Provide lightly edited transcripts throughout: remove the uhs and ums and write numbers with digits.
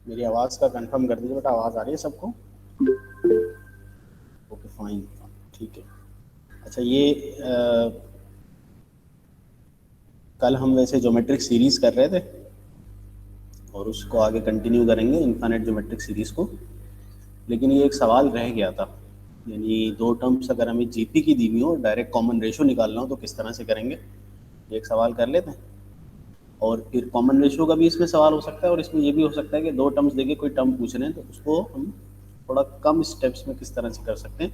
मेरी आवाज़ का कंफर्म कर दीजिए बेटा, आवाज़ आ रही है सबको? ओके फाइन, ठीक है। अच्छा ये कल हम वैसे ज्योमेट्रिक सीरीज कर रहे थे और उसको आगे कंटिन्यू करेंगे इनफाइनाइट ज्योमेट्रिक सीरीज को, लेकिन ये एक सवाल रह गया था, यानी दो टर्म्स अगर हमें जीपी की दी हुई हो, डायरेक्ट कॉमन रेशियो निकालना हो तो किस तरह से करेंगे, ये एक सवाल कर लेते हैं। और फिर कॉमन रेशियो का भी इसमें सवाल हो सकता है, और इसमें ये भी हो सकता है कि दो टर्म्स देके कोई टर्म पूछ रहे हैं तो उसको हम थोड़ा कम स्टेप्स में किस तरह से कर सकते हैं।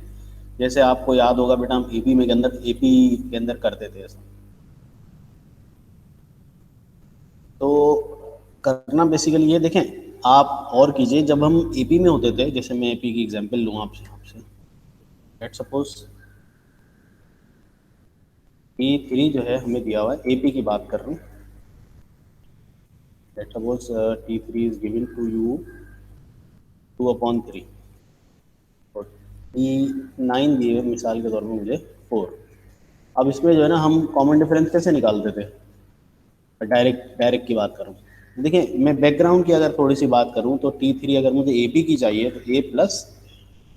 जैसे आपको याद होगा बेटा, हम एपी के अंदर करते थे ऐसा। तो करना बेसिकली ये देखें, आप और कीजिए, जब हम एपी में होते थे, जैसे मैं एपी की एग्जांपल लूँ आपसे आपसे लेट सपोज T3 जो है हमें दिया हुआ है, एपी की बात कर रहा हूँ। Let suppose T3 is given to you 2/3 और T9 दिए हुए मिसाल के तौर पर मुझे 4। अब इसमें जो है ना हम कॉमन डिफरेंस कैसे निकालते थे, डायरेक्ट डायरेक्ट की बात करूँ। देखिए मैं बैकग्राउंड की अगर थोड़ी सी बात करूँ तो T3 अगर मुझे एपी की चाहिए तो ए प्लस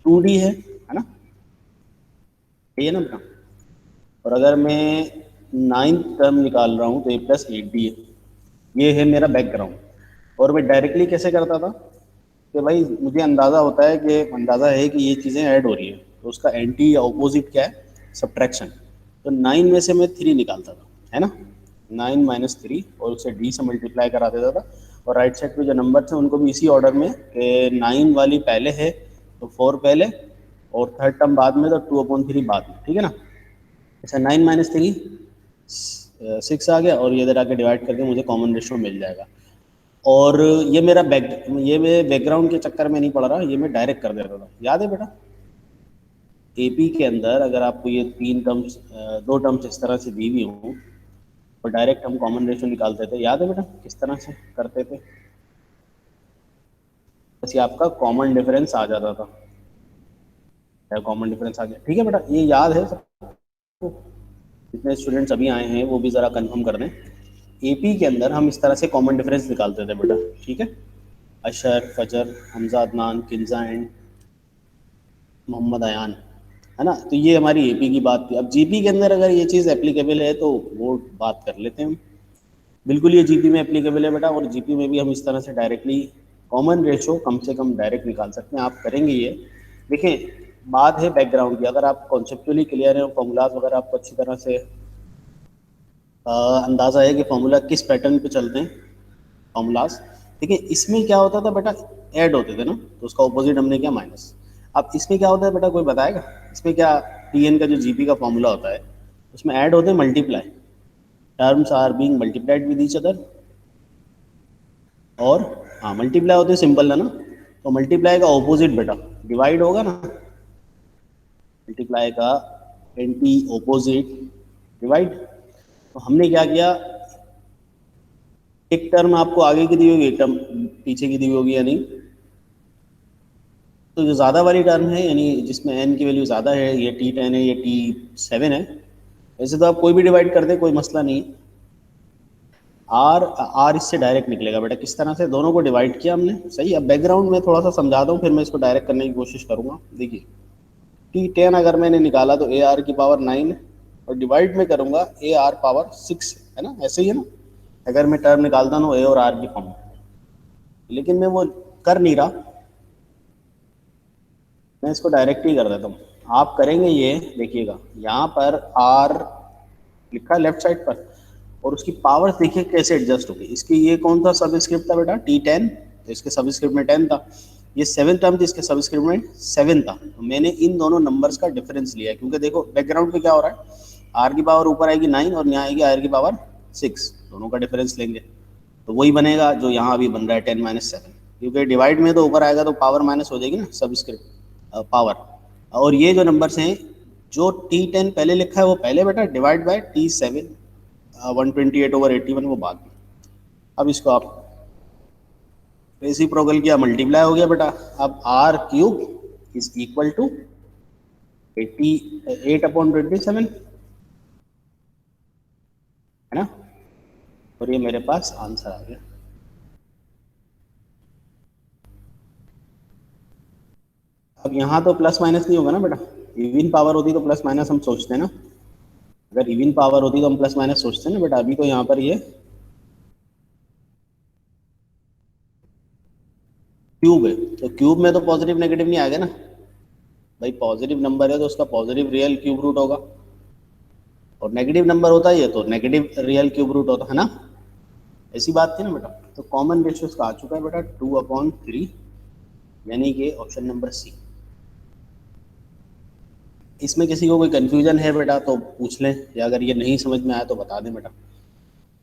2D है ना, ये है ना बेटा। और अगर मैं नाइन्थ टर्म निकाल रहा हूँ तो ए प्लस 8D है, ये है मेरा बैकग्राउंड। और मैं डायरेक्टली कैसे करता था कि भाई मुझे अंदाज़ा है कि ये चीज़ें ऐड हो रही है, तो उसका एंटी या ऑपोजिट क्या है, सब्ट्रैक्शन। तो 9 में से मैं 3 निकालता था, है ना, 9 - 3, और उसे डी से मल्टीप्लाई करा देता था। और राइट साइड पे जो नंबर थे उनको भी इसी ऑर्डर में कि 9 वाली पहले है तो 4 पहले, और थर्ड टर्म बाद में तो 2/3 बाद में, ठीक है ना। अच्छा 9 - 3 6 आ गया, और ये इधर आके डिवाइड करके मुझे कॉमन रेशियो मिल जाएगा। और ये मैं बैकग्राउंड के चक्कर में नहीं पड़ रहा, ये मैं डायरेक्ट कर देता था, याद है बेटा। एपी के अंदर अगर आपको ये तीन टर्म्स, दो टर्म्स इस तरह से दी हुई हों और डायरेक्ट हम कॉमन रेशियो निकालते थे, याद है बेटा किस तरह से करते थे। बस ये आपका कॉमन डिफरेंस आ जाता था, कॉमन डिफरेंस आ गया, ठीक है बेटा, ये याद है सबको। जितने स्टूडेंट्स अभी आए हैं वो भी ज़रा कंफर्म कर दें। एपी के अंदर हम इस तरह से कॉमन डिफरेंस निकालते थे बेटा, ठीक है। अशर, फजर, हमजा, अदनान, किन्जा एंड मोहम्मद अयान, है ना। तो ये हमारी एपी की बात थी। अब जीपी के अंदर अगर ये चीज़ एप्लीकेबल है तो वो बात कर लेते हैं हम। बिल्कुल ये जीपी में एप्लीकेबल है बेटा, और जीपी में भी हम इस तरह से डायरेक्टली कॉमन रेशो कम से कम डायरेक्ट निकाल सकते हैं, आप करेंगे ये। देखें बात है बैकग्राउंड की, अगर आप कॉन्सेप्चुअली क्लियर है, फॉर्मूलाज वगैरह आपको अच्छी तरह से अंदाज़ा है कि फॉर्मूला किस पैटर्न पे चलते हैं फॉर्मूलाज। देखिए इसमें क्या होता था बेटा, ऐड होते थे ना, तो उसका ऑपोजिट हमने किया माइनस। अब इसमें क्या होता है बेटा, कोई बताएगा इसमें क्या। टीएन का जो जीपी का फॉर्मूला होता है उसमें ऐड होते हैं multiply, terms are being multiplied with each other. और हाँ मल्टीप्लाई होते हैं सिंपल है ना, तो मल्टीप्लाई का ऑपोजिट बेटा डिवाइड होगा ना, मल्टीप्लाई का एंटी ऑपोजिट डिवाइड। तो हमने क्या किया, एक टर्म आपको आगे की दी होगी, एक टर्म पीछे की दी होगी, यानी तो जो ज़्यादा वाली टर्म है, यानी जिसमें एन की वैल्यू ज़्यादा है, ये T10 है, ये T7 है, वैसे तो आप कोई भी डिवाइड कर दे कोई मसला नहीं है। आर आर इससे डायरेक्ट निकलेगा बेटा, किस तरह से, दोनों को डिवाइड किया हमने, सही। अब बैकग्राउंड में थोड़ा सा समझाता हूँ, फिर मैं इसको डायरेक्ट करने की कोशिश करूँगा। देखिए T10 अगर मैंने निकाला तो ए आर की पावर 9 और डिवाइड में करूँगा ए आर पावर 6, है ना, ऐसे ही है ना। अगर मैं टर्म निकालता हूँ ए और आर की फॉर्म में, लेकिन मैं वो कर नहीं रहा, मैं इसको डायरेक्ट ही कर देता हूँ। आप करेंगे ये, देखिएगा यहाँ पर आर लिखा है लेफ्ट साइड पर, और उसकी पावर्स देखिए कैसे एडजस्ट होगी। इसकी ये कौन सा सबस्क्रिप्ट था बेटा, T10, तो इसके सबस्क्रिप्ट में 10 था। ये 7 टर्म थी, इसके सबस्क्रिप्ट में 7 था। तो मैंने इन दोनों नंबर्स का डिफरेंस लिया है, क्योंकि देखो बैकग्राउंड पे क्या हो रहा है, आर की पावर ऊपर आएगी 9 और यहाँ आएगी आर की पावर 6, दोनों का डिफरेंस लेंगे तो वही बनेगा जो यहाँ अभी बन रहा है 10 - 7, क्योंकि डिवाइड में तो ऊपर आएगा तो पावर माइनस हो जाएगी ना, सबस्क्रिप्ट पावर। और ये जो नंबर्स हैं, जो T10 पहले लिखा है वो पहले बेटा, डिवाइड बाय T7 128/81 वो बाद में। अब इसको आप रेसिप्रोकल किया, मल्टीप्लाई हो गया बेटा। अब R³ इज इक्वल टू 8/27, है ना। और ये मेरे पास आंसर आ गया। अब यहाँ तो प्लस माइनस नहीं होगा ना बेटा, इवन पावर होती तो प्लस माइनस हम सोचते हैं ना, अगर इवन पावर होती तो हम प्लस माइनस सोचते हैं ना बेटा, अभी तो यहाँ पर ये क्यूब है, तो क्यूब में तो पॉजिटिव नेगेटिव नहीं आएगा ना भाई, पॉजिटिव नंबर है तो उसका पॉजिटिव रियल क्यूब रूट होगा, और नेगेटिव नंबर होता है ये तो नेगेटिव रियल क्यूब रूट होता है ना, ऐसी बात थी ना बेटा। तो कॉमन रेशियो इसका आ चुका है बेटा 2/3, यानी कि ऑप्शन नंबर सी। इसमें किसी को कोई कंफ्यूजन है बेटा तो पूछ लें, या अगर ये नहीं समझ में आया तो बता दें बेटा।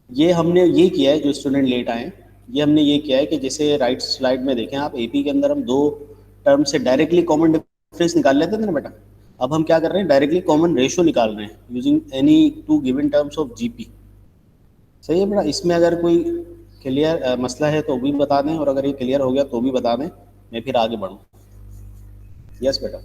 ये हमने ये किया है, जो स्टूडेंट लेट आए हैं, ये हमने ये किया है कि जैसे राइट स्लाइड में देखें आप, एपी के अंदर हम दो टर्म से डायरेक्टली कॉमन डिफरेंस निकाल लेते थे ना बेटा, अब हम क्या कर रहे हैं, डायरेक्टली कॉमन रेशियो निकाल रहे हैं using any two given terms of GP. सही है बेटा, इसमें अगर कोई क्लियर मसला है तो भी बता दें, और अगर ये क्लियर हो गया तो भी बता दें, मैं फिर आगे बढ़ूँ। यस बेटा।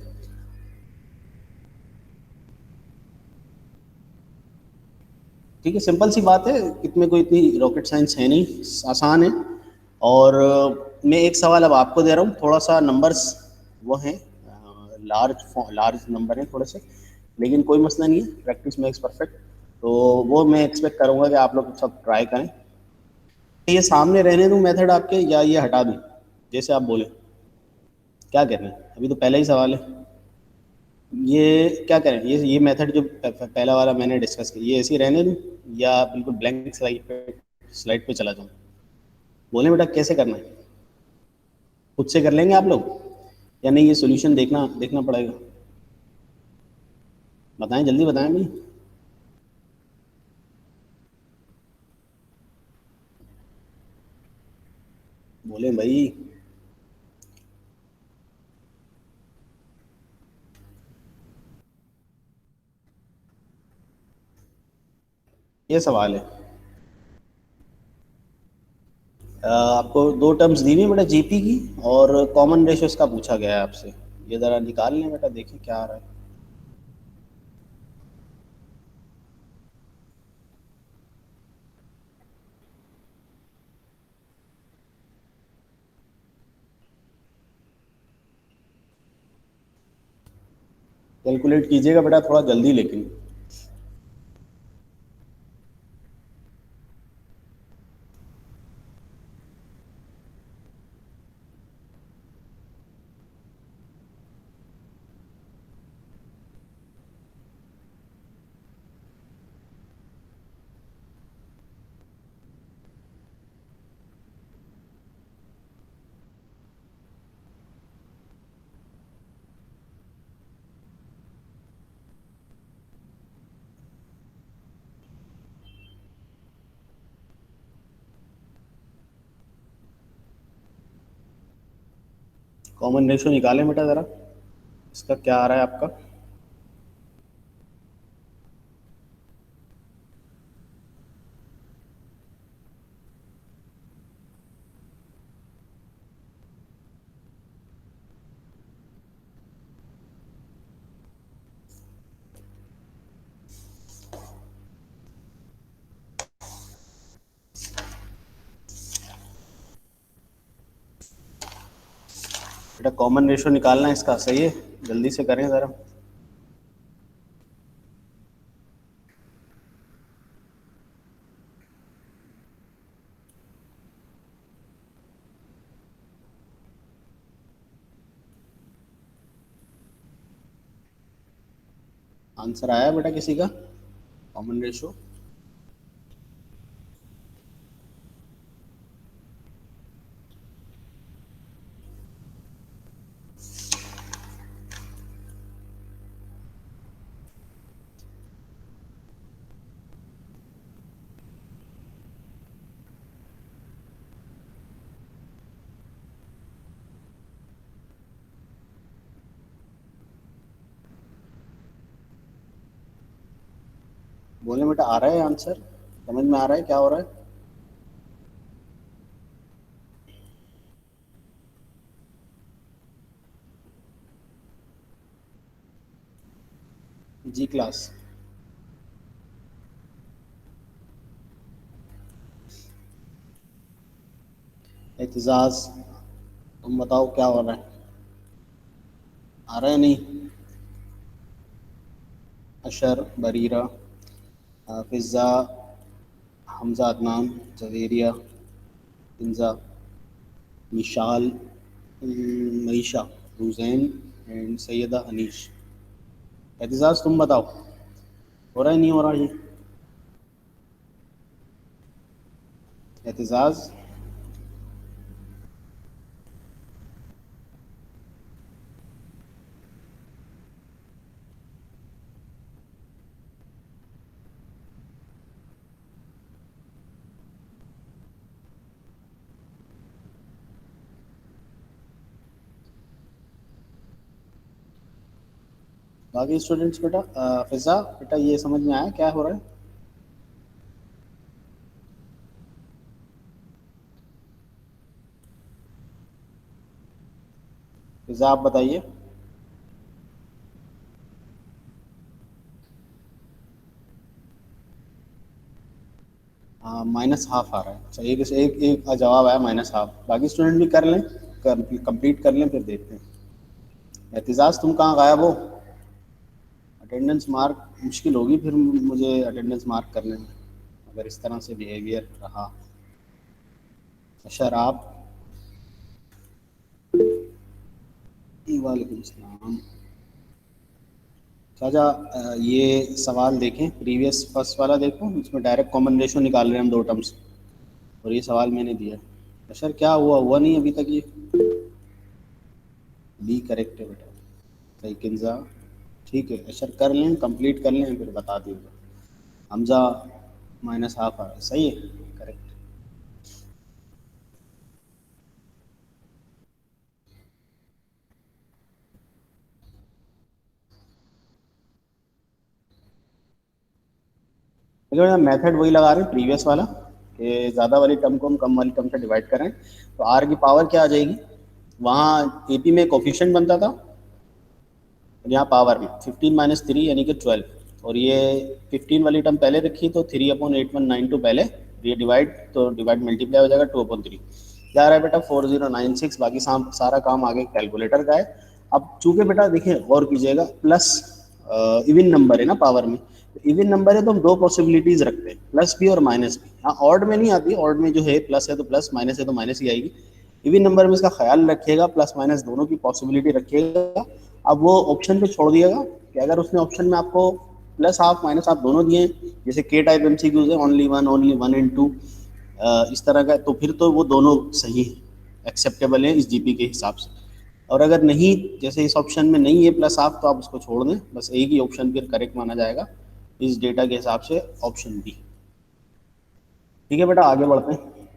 ठीक है, सिंपल सी बात है, इसमें कोई इतनी रॉकेट साइंस है नहीं, आसान है। और मैं एक सवाल अब आपको दे रहा हूँ, थोड़ा सा नंबर्स वो हैं, लार्ज लार्ज नंबर हैं थोड़े से, लेकिन कोई मसला नहीं है, प्रैक्टिस मेक्स परफेक्ट। तो वो मैं एक्सपेक्ट करूँगा कि आप लोग सब ट्राई करें। ये सामने रहने दूँ मेथड आपके, या ये हटा दूँ, जैसे आप बोले, क्या कहते हैं, अभी तो पहला ही सवाल है। ये क्या करें, ये मेथड जो पहला वाला मैंने डिस्कस किया, ये ऐसे ही रहने दूँ, या बिल्कुल ब्लैंक स्लाइड पे चला जाऊँ, बोले बेटा कैसे करना है, खुद से कर लेंगे आप लोग, या नहीं ये सॉल्यूशन देखना देखना पड़ेगा, बताएं जल्दी बताएं भाई। बोले भाई। ये सवाल है, आपको दो टर्म्स दी हुई है बेटा जीपी की, और कॉमन रेशियोज का पूछा गया है आपसे, ये ज़रा निकाल लें बेटा, देखें क्या आ रहा है। कैलकुलेट कीजिएगा बेटा थोड़ा जल्दी लेकिन। कॉमन रेशियो निकालें बेटा ज़रा, इसका क्या आ रहा है आपका। बेटा कॉमन रेशियो निकालना है इसका, सही है, जल्दी से करें ज़रा। आंसर आया बेटा किसी का, कॉमन रेशियो। बोले बेटा आ रहा है आंसर, समझ में आ रहा है क्या हो रहा है। जी क्लास। एतजाज, तुम बताओ क्या हो रहा है। आ रहा है नहीं? अशर, बरीरा, फिज़ा, हमजा, अदनान, जवेरिया, इंजा, मिशाल, मईशा, हुसैन एंड सैयदा अनीश। एतजाज तुम बताओ, हो रहा है नहीं हो रहा ये? एतजाज, बाकी स्टूडेंट्स बेटा, फिज़ा बेटा ये समझ में आया क्या हो रहा है? फिज़ा आप बताइए। हाँ, माइनस हाफ आ रहा है। अच्छा, एक एक एक जवाब आया माइनस हाफ। बाकी स्टूडेंट भी कर लें, कंप्लीट कर लें, फिर देखते हैं। एहतिजाज तुम कहाँ गायब हो? अटेंडेंस मार्क मुश्किल होगी फिर मुझे अटेंडेंस मार्क करने में, अगर इस तरह से बिहेवियर रहा। अशर आप, वालेकुम सलाम। शाहजा, ये सवाल देखें, प्रीवियस फर्स्ट वाला देखो, इसमें डायरेक्ट कॉमन रेशो निकाल रहे हैं हम दो टर्म्स, और ये सवाल मैंने दिया है। अशर क्या हुआ, हुआ नहीं अभी तक ये? बी करेक्ट है बेटा, सही किन्जा। ठीक है अशर, कर लें, कंप्लीट कर लें, फिर बता दीजिएगा। हमजा माइनस हाफ आ रहा है, सही है, करेक्ट। देखो मेथड वही लगा रहे हैं प्रीवियस वाला, कि ज़्यादा वाली टर्म को हम कम वाली टर्म से डिवाइड करें, तो आर की पावर क्या आ जाएगी? वहाँ एपी में कोफिशिएंट बनता था, और यहाँ पावर में 15 - 3 यानी कि 12, और ये 15 वाली टर्म पहले रखी तो 3/8192 पहले, ये डिवाइड तो डिवाइड मल्टीप्लाई हो जाएगा 2/3। क्या आ रहा है बेटा? 4096। बाकी सारा काम आगे कैलकुलेटर का है। अब चूंकि बेटा देखिए गौर कीजिएगा, प्लस इवन नंबर है ना पावर में, इवन नंबर है तो हम दो पॉसिबिलिटीज रखते हैं, प्लस भी और माइनस भी। हाँ, ऑड में नहीं आती, ऑड में जो है प्लस है तो प्लस, माइनस है तो माइनस ही आएगी। इवन नंबर में इसका ख्याल रखिएगा, प्लस माइनस दोनों की पॉसिबिलिटी रखिएगा। अब वो ऑप्शन पे छोड़ दिएगा कि अगर उसने ऑप्शन में आपको प्लस हाफ माइनस हाफ दोनों दिए हैं, जैसे के टाइप एमसीक्यूज है, ओनली वन एंड टू, इस तरह का, तो फिर तो वो दोनों सही है, एक्सेप्टेबल है इस जीपी के हिसाब से। और अगर नहीं, जैसे इस ऑप्शन में नहीं है प्लस हाफ, तो आप उसको छोड़ दें, बस एक ही ऑप्शन फिर करेक्ट माना जाएगा इस डेटा के हिसाब से, ऑप्शन बी। ठीक है बेटा, आगे बढ़ते हैं।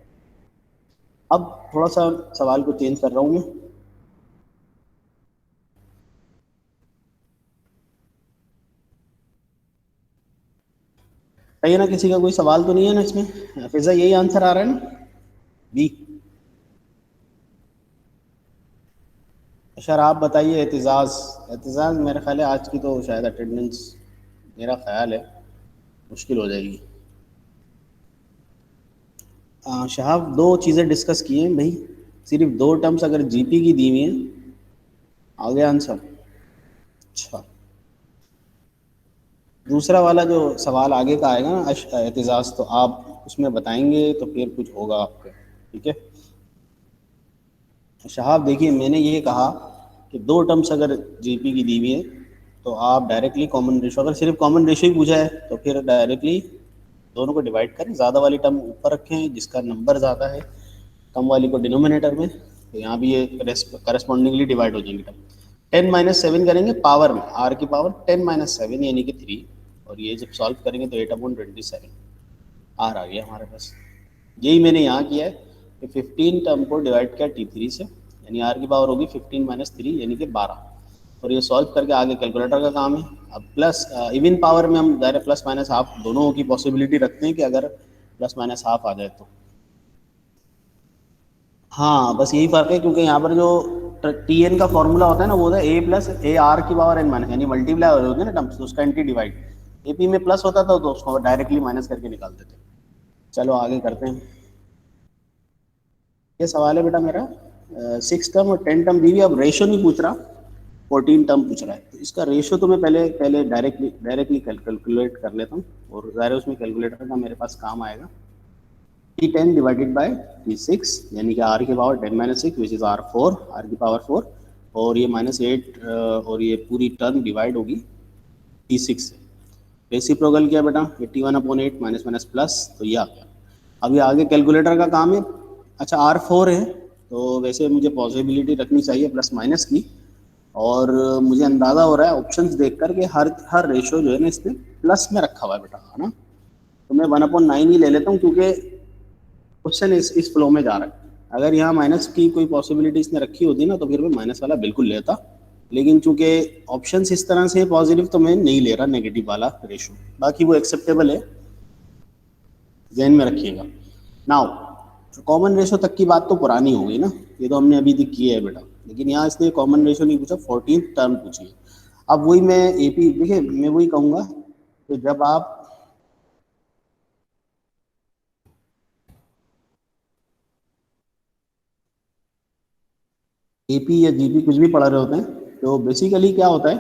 अब थोड़ा सा सवाल को चेंज कर रहा हूँ मैं। कहीं ना, किसी का कोई सवाल तो नहीं है ना इसमें? फिजा यही आंसर आ रहा है ना, बी? अच्छा आप बताइए एतजाज़। एतजाज़ मेरा ख्याल है आज की तो शायद अटेंडेंस, मेरा ख्याल है मुश्किल हो जाएगी। शहाब, दो चीज़ें डिस्कस की हैं भाई, सिर्फ दो टर्म्स अगर जीपी की दी हुई हैं, आगे आंसर। अच्छा, दूसरा वाला जो सवाल आगे का आएगा ना एतजाज़, तो आप उसमें बताएंगे तो फिर कुछ होगा आपका, ठीक है? शहाब देखिए, मैंने ये कहा कि दो टर्म्स अगर जीपी की दी हुई है, तो आप डायरेक्टली कॉमन रेशो, अगर सिर्फ कॉमन रेशो ही पूछा है तो फिर डायरेक्टली दोनों को डिवाइड करें, ज़्यादा वाली टर्म ऊपर रखें जिसका नंबर ज़्यादा है, कम वाली को डिनोमिनेटर में, तो यहाँ भी ये करस्पॉन्डिंगली डिवाइड हो जाएंगी टर्म। 10 - 7 करेंगे पावर में, आर की पावर 10 - 7 यानी कि 3, और ये जब सॉल्व करेंगे तो 8/27 आर आ गया हमारे पास। यही मैंने यहाँ किया है कि 15 टर्म को डिवाइड किया T3 से, यानी आर की पावर होगी 15 - 3 यानी कि 12, और ये सॉल्व करके आगे कैलकुलेटर का काम है। अब प्लस इवन पावर में हम डायरेक्ट प्लस माइनस हाफ दोनों की पॉसिबिलिटी रखते हैं कि अगर प्लस माइनस हाफ आ जाए तो। हाँ बस यही फ़र्क है, क्योंकि यहाँ पर जो टी एन का फॉर्मूला होता है ना, वो होता है ए प्लस ए आर की पावर एन माइनस, यानी मल्टीप्लाई हो होते हैं ना टर्म्स, तो उसका एंटी डिवाइड। एपी में प्लस होता था तो उसको डायरेक्टली माइनस करके निकाल देते। चलो आगे करते हैं। ये सवाल है बेटा मेरा, 6 टर्म और 10 टर्म दी हुई, अब रेशो नहीं पूछ रहा, 14 टर्म पूछ रहा है, तो इसका रेशियो तो मैं पहले पहले डायरेक्टली कैलकुलेट कर लेता हूँ, और ज़ाहिर है उसमें कैलकुलेटर का मेरे पास काम आएगा। T10 डिवाइडेड बाय T6, यानी कि r की power 10-6 which is R4, r की पावर 4, और ये -8 और ये पूरी टर्म डिवाइड होगी T6 से। रेसिप्रोकल क्या बेटा, 81/8 माइनस माइनस प्लस, तो ये आ गया। अब ये आगे कैलकुलेटर का काम है। अच्छा R4 है, तो वैसे मुझे पॉसिबिलिटी रखनी चाहिए प्लस माइनस की, और मुझे अंदाज़ा हो रहा है ऑप्शंस देख कर के हर हर रेशो जो है ना इसमें प्लस में रखा हुआ है बेटा, है ना। तो मैं 1/9 ही ले लेता हूँ, क्योंकि क्वेश्चन इस फ्लो में जा रहा है। अगर यहाँ माइनस की कोई पॉसिबिलिटी इसने रखी होती ना, तो फिर मैं माइनस वाला बिल्कुल लेता, लेकिन चूंकि ऑप्शंस इस तरह से पॉजिटिव, तो मैं नहीं ले रहा नेगेटिव वाला रेशो। बाकी वो एक्सेप्टेबल है, जहन में रखिएगा। नाउ कॉमन रेशो तक की बात तो पुरानी हो गई ना, ये तो हमने अभी तक की है बेटा, लेकिन यहाँ इसने कॉमन रेशो नहीं पूछा, 14 टर्म पूछी है। अब वही मैं एपी देखिए, मैं वही कहूँगा कि जब आप एपी या जीपी कुछ भी पढ़ रहे होते हैं, तो बेसिकली क्या होता है,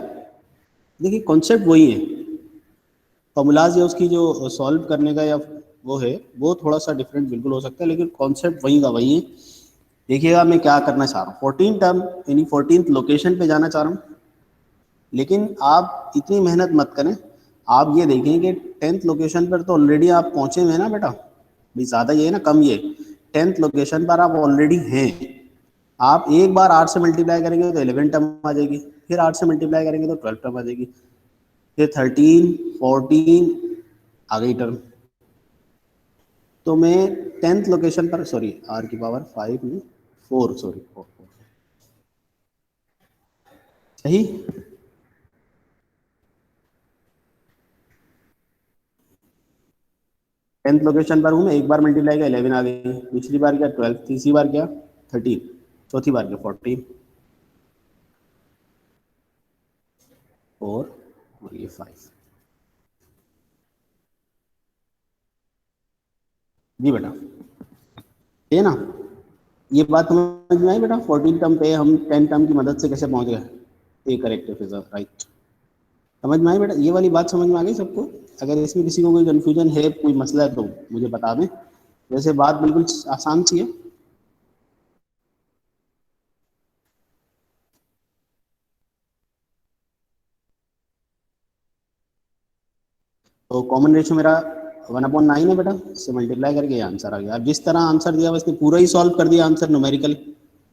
देखिए कॉन्सेप्ट वही है, फॉर्मूलाज या उसकी जो सॉल्व करने का या वो है, वो थोड़ा सा डिफरेंट बिल्कुल हो सकता है, लेकिन कॉन्सेप्ट वही का वही है। देखिएगा मैं क्या करना चाह रहा हूँ, 14 टर्म यानी 14th लोकेशन पे जाना चाह रहा हूँ, लेकिन आप इतनी मेहनत मत करें। आप ये देखें कि 10th लोकेशन पर तो ऑलरेडी आप पहुंचे हुए हैं ना बेटा, भाई ज़्यादा ये है ना, कम ये, 10th लोकेशन पर आप ऑलरेडी हैं। आप एक बार 8 से मल्टीप्लाई करेंगे तो 11 टर्म आ जाएगी, फिर 8 से मल्टीप्लाई करेंगे तो 12 टर्म आ जाएगी, फिर 13, 14 आ गई टर्म। तो मैं 10th लोकेशन पर, सॉरी आर की पावर 5 में 4, सॉरी 4, सही। 10th लोकेशन पर हूँ मैं, एक बार मल्टीप्लाई किया 11 आ गई, दूसरी बार क्या 12, तीसरी बार क्या 13, चौथी बार क्या 14, और ये 5। जी बेटा, ये ना, ये बात समझ में आई बेटा, 14 टर्म पे हम 10 टर्म की मदद से कैसे पहुंच गए, ए करेक्ट है, राइट। समझ में आई बेटा, ये वाली बात समझ में आ गई सबको। अगर इसमें किसी को कोई कंफ्यूजन है, कोई मसला है, तो मुझे बता दें, वैसे बात बिल्कुल आसान सी है। तो कॉमन रेशियो मेरा 1/9 है बेटा, इससे मल्टीप्लाई करके ये आंसर आ गया। अब जिस तरह आंसर दिया, बस पूरा ही सॉल्व कर दिया आंसर न्यूमेरिकल,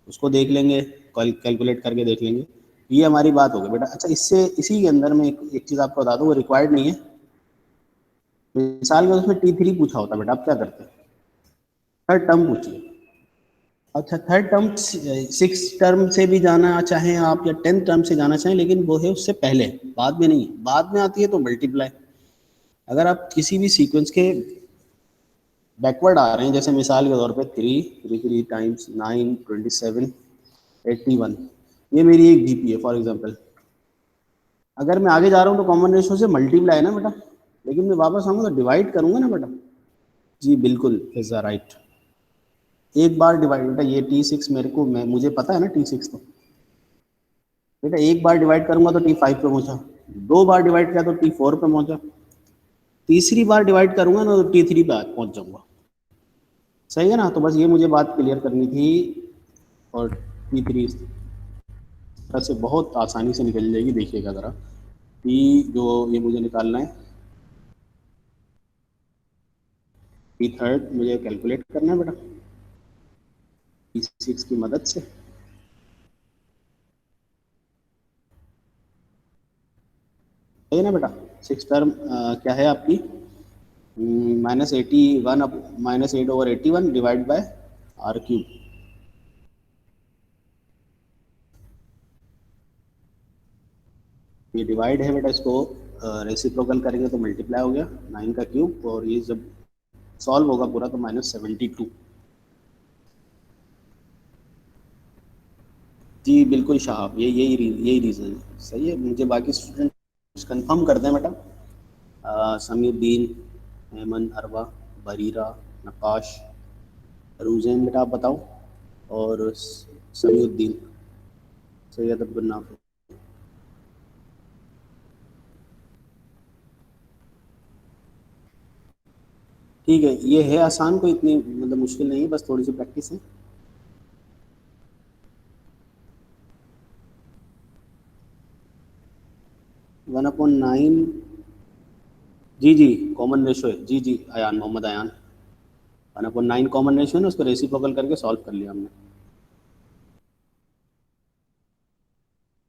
उसको देख लेंगे, कैलकुलेट करके देख लेंगे, ये हमारी बात हो गई बेटा। अच्छा, इससे इसी के अंदर में एक चीज़ आपको बता दूँ, वो रिक्वायर्ड नहीं है। मिसाल में उसमें T3 पूछा होता बेटा, आप क्या करते हैं, थर्ड टर्म पूछिए। अच्छा, थर्ड टर्म 6 टर्म से भी जाना चाहें आप, या 10th टर्म से जाना चाहें, लेकिन वो है उससे पहले, बाद में नहीं, बाद में आती है तो मल्टीप्लाई। अगर आप किसी भी सीक्वेंस के बैकवर्ड आ रहे हैं, जैसे मिसाल के तौर पे 3 टाइम्स 9 27 81, ये मेरी एक जीपी है फॉर एग्जांपल। अगर मैं आगे जा रहा हूँ तो कॉमन रेशियो से मल्टीप्लाई है ना बेटा, लेकिन मैं वापस आऊँगा तो डिवाइड करूँगा ना बेटा। जी बिल्कुल, इज राइट। एक बार डिवाइड बेटा, ये T6 मेरे को, मैं मुझे पता है ना T6, तो बेटा एक बार डिवाइड करूंगा तो T5 पे पहुंचा, दो बार डिवाइड किया तो T4 पे पहुंचा, तीसरी बार डिवाइड करूंगा ना तो T3 पे पहुंच जाऊंगा। सही है ना, तो बस ये मुझे बात क्लियर करनी थी। और T3 इस तरह से बहुत आसानी से निकल जाएगी, देखिएगा ज़रा। T जो ये मुझे निकालना है, T3 मुझे कैलकुलेट करना है बेटा T6 की मदद से। सही है ना बेटा, 6 टर्म क्या है आपकी, -81, -8/81 डिवाइड बाय R³ ये डिवाइड है बेटा, इसको रेसिप्रोकल करेंगे तो मल्टीप्लाई हो गया 9 का क्यूब, और ये जब सॉल्व होगा पूरा तो -72। जी बिल्कुल साहब, यही रीज़न है। सही है, मुझे बाकी स्टूडेंट कंफर्म कर दें बेटा। समीउद्दीन, हेमंत, अरवा, बरीरा, नकाश, रूजैन, बेटा आप बताओ, और समीउद्दीन, सैयद अब्दुल नाफिस। ठीक है, ये है आसान, कोई इतनी मतलब मुश्किल नहीं है, बस थोड़ी सी प्रैक्टिस है। 1/9। जी जी, कॉमन रेशो है, जी जी, अयान, मोहम्मद अयान। 1/9 कॉमन रेशो है ना, उसको रेसिप्रोकल करके सॉल्व कर लिया हमने।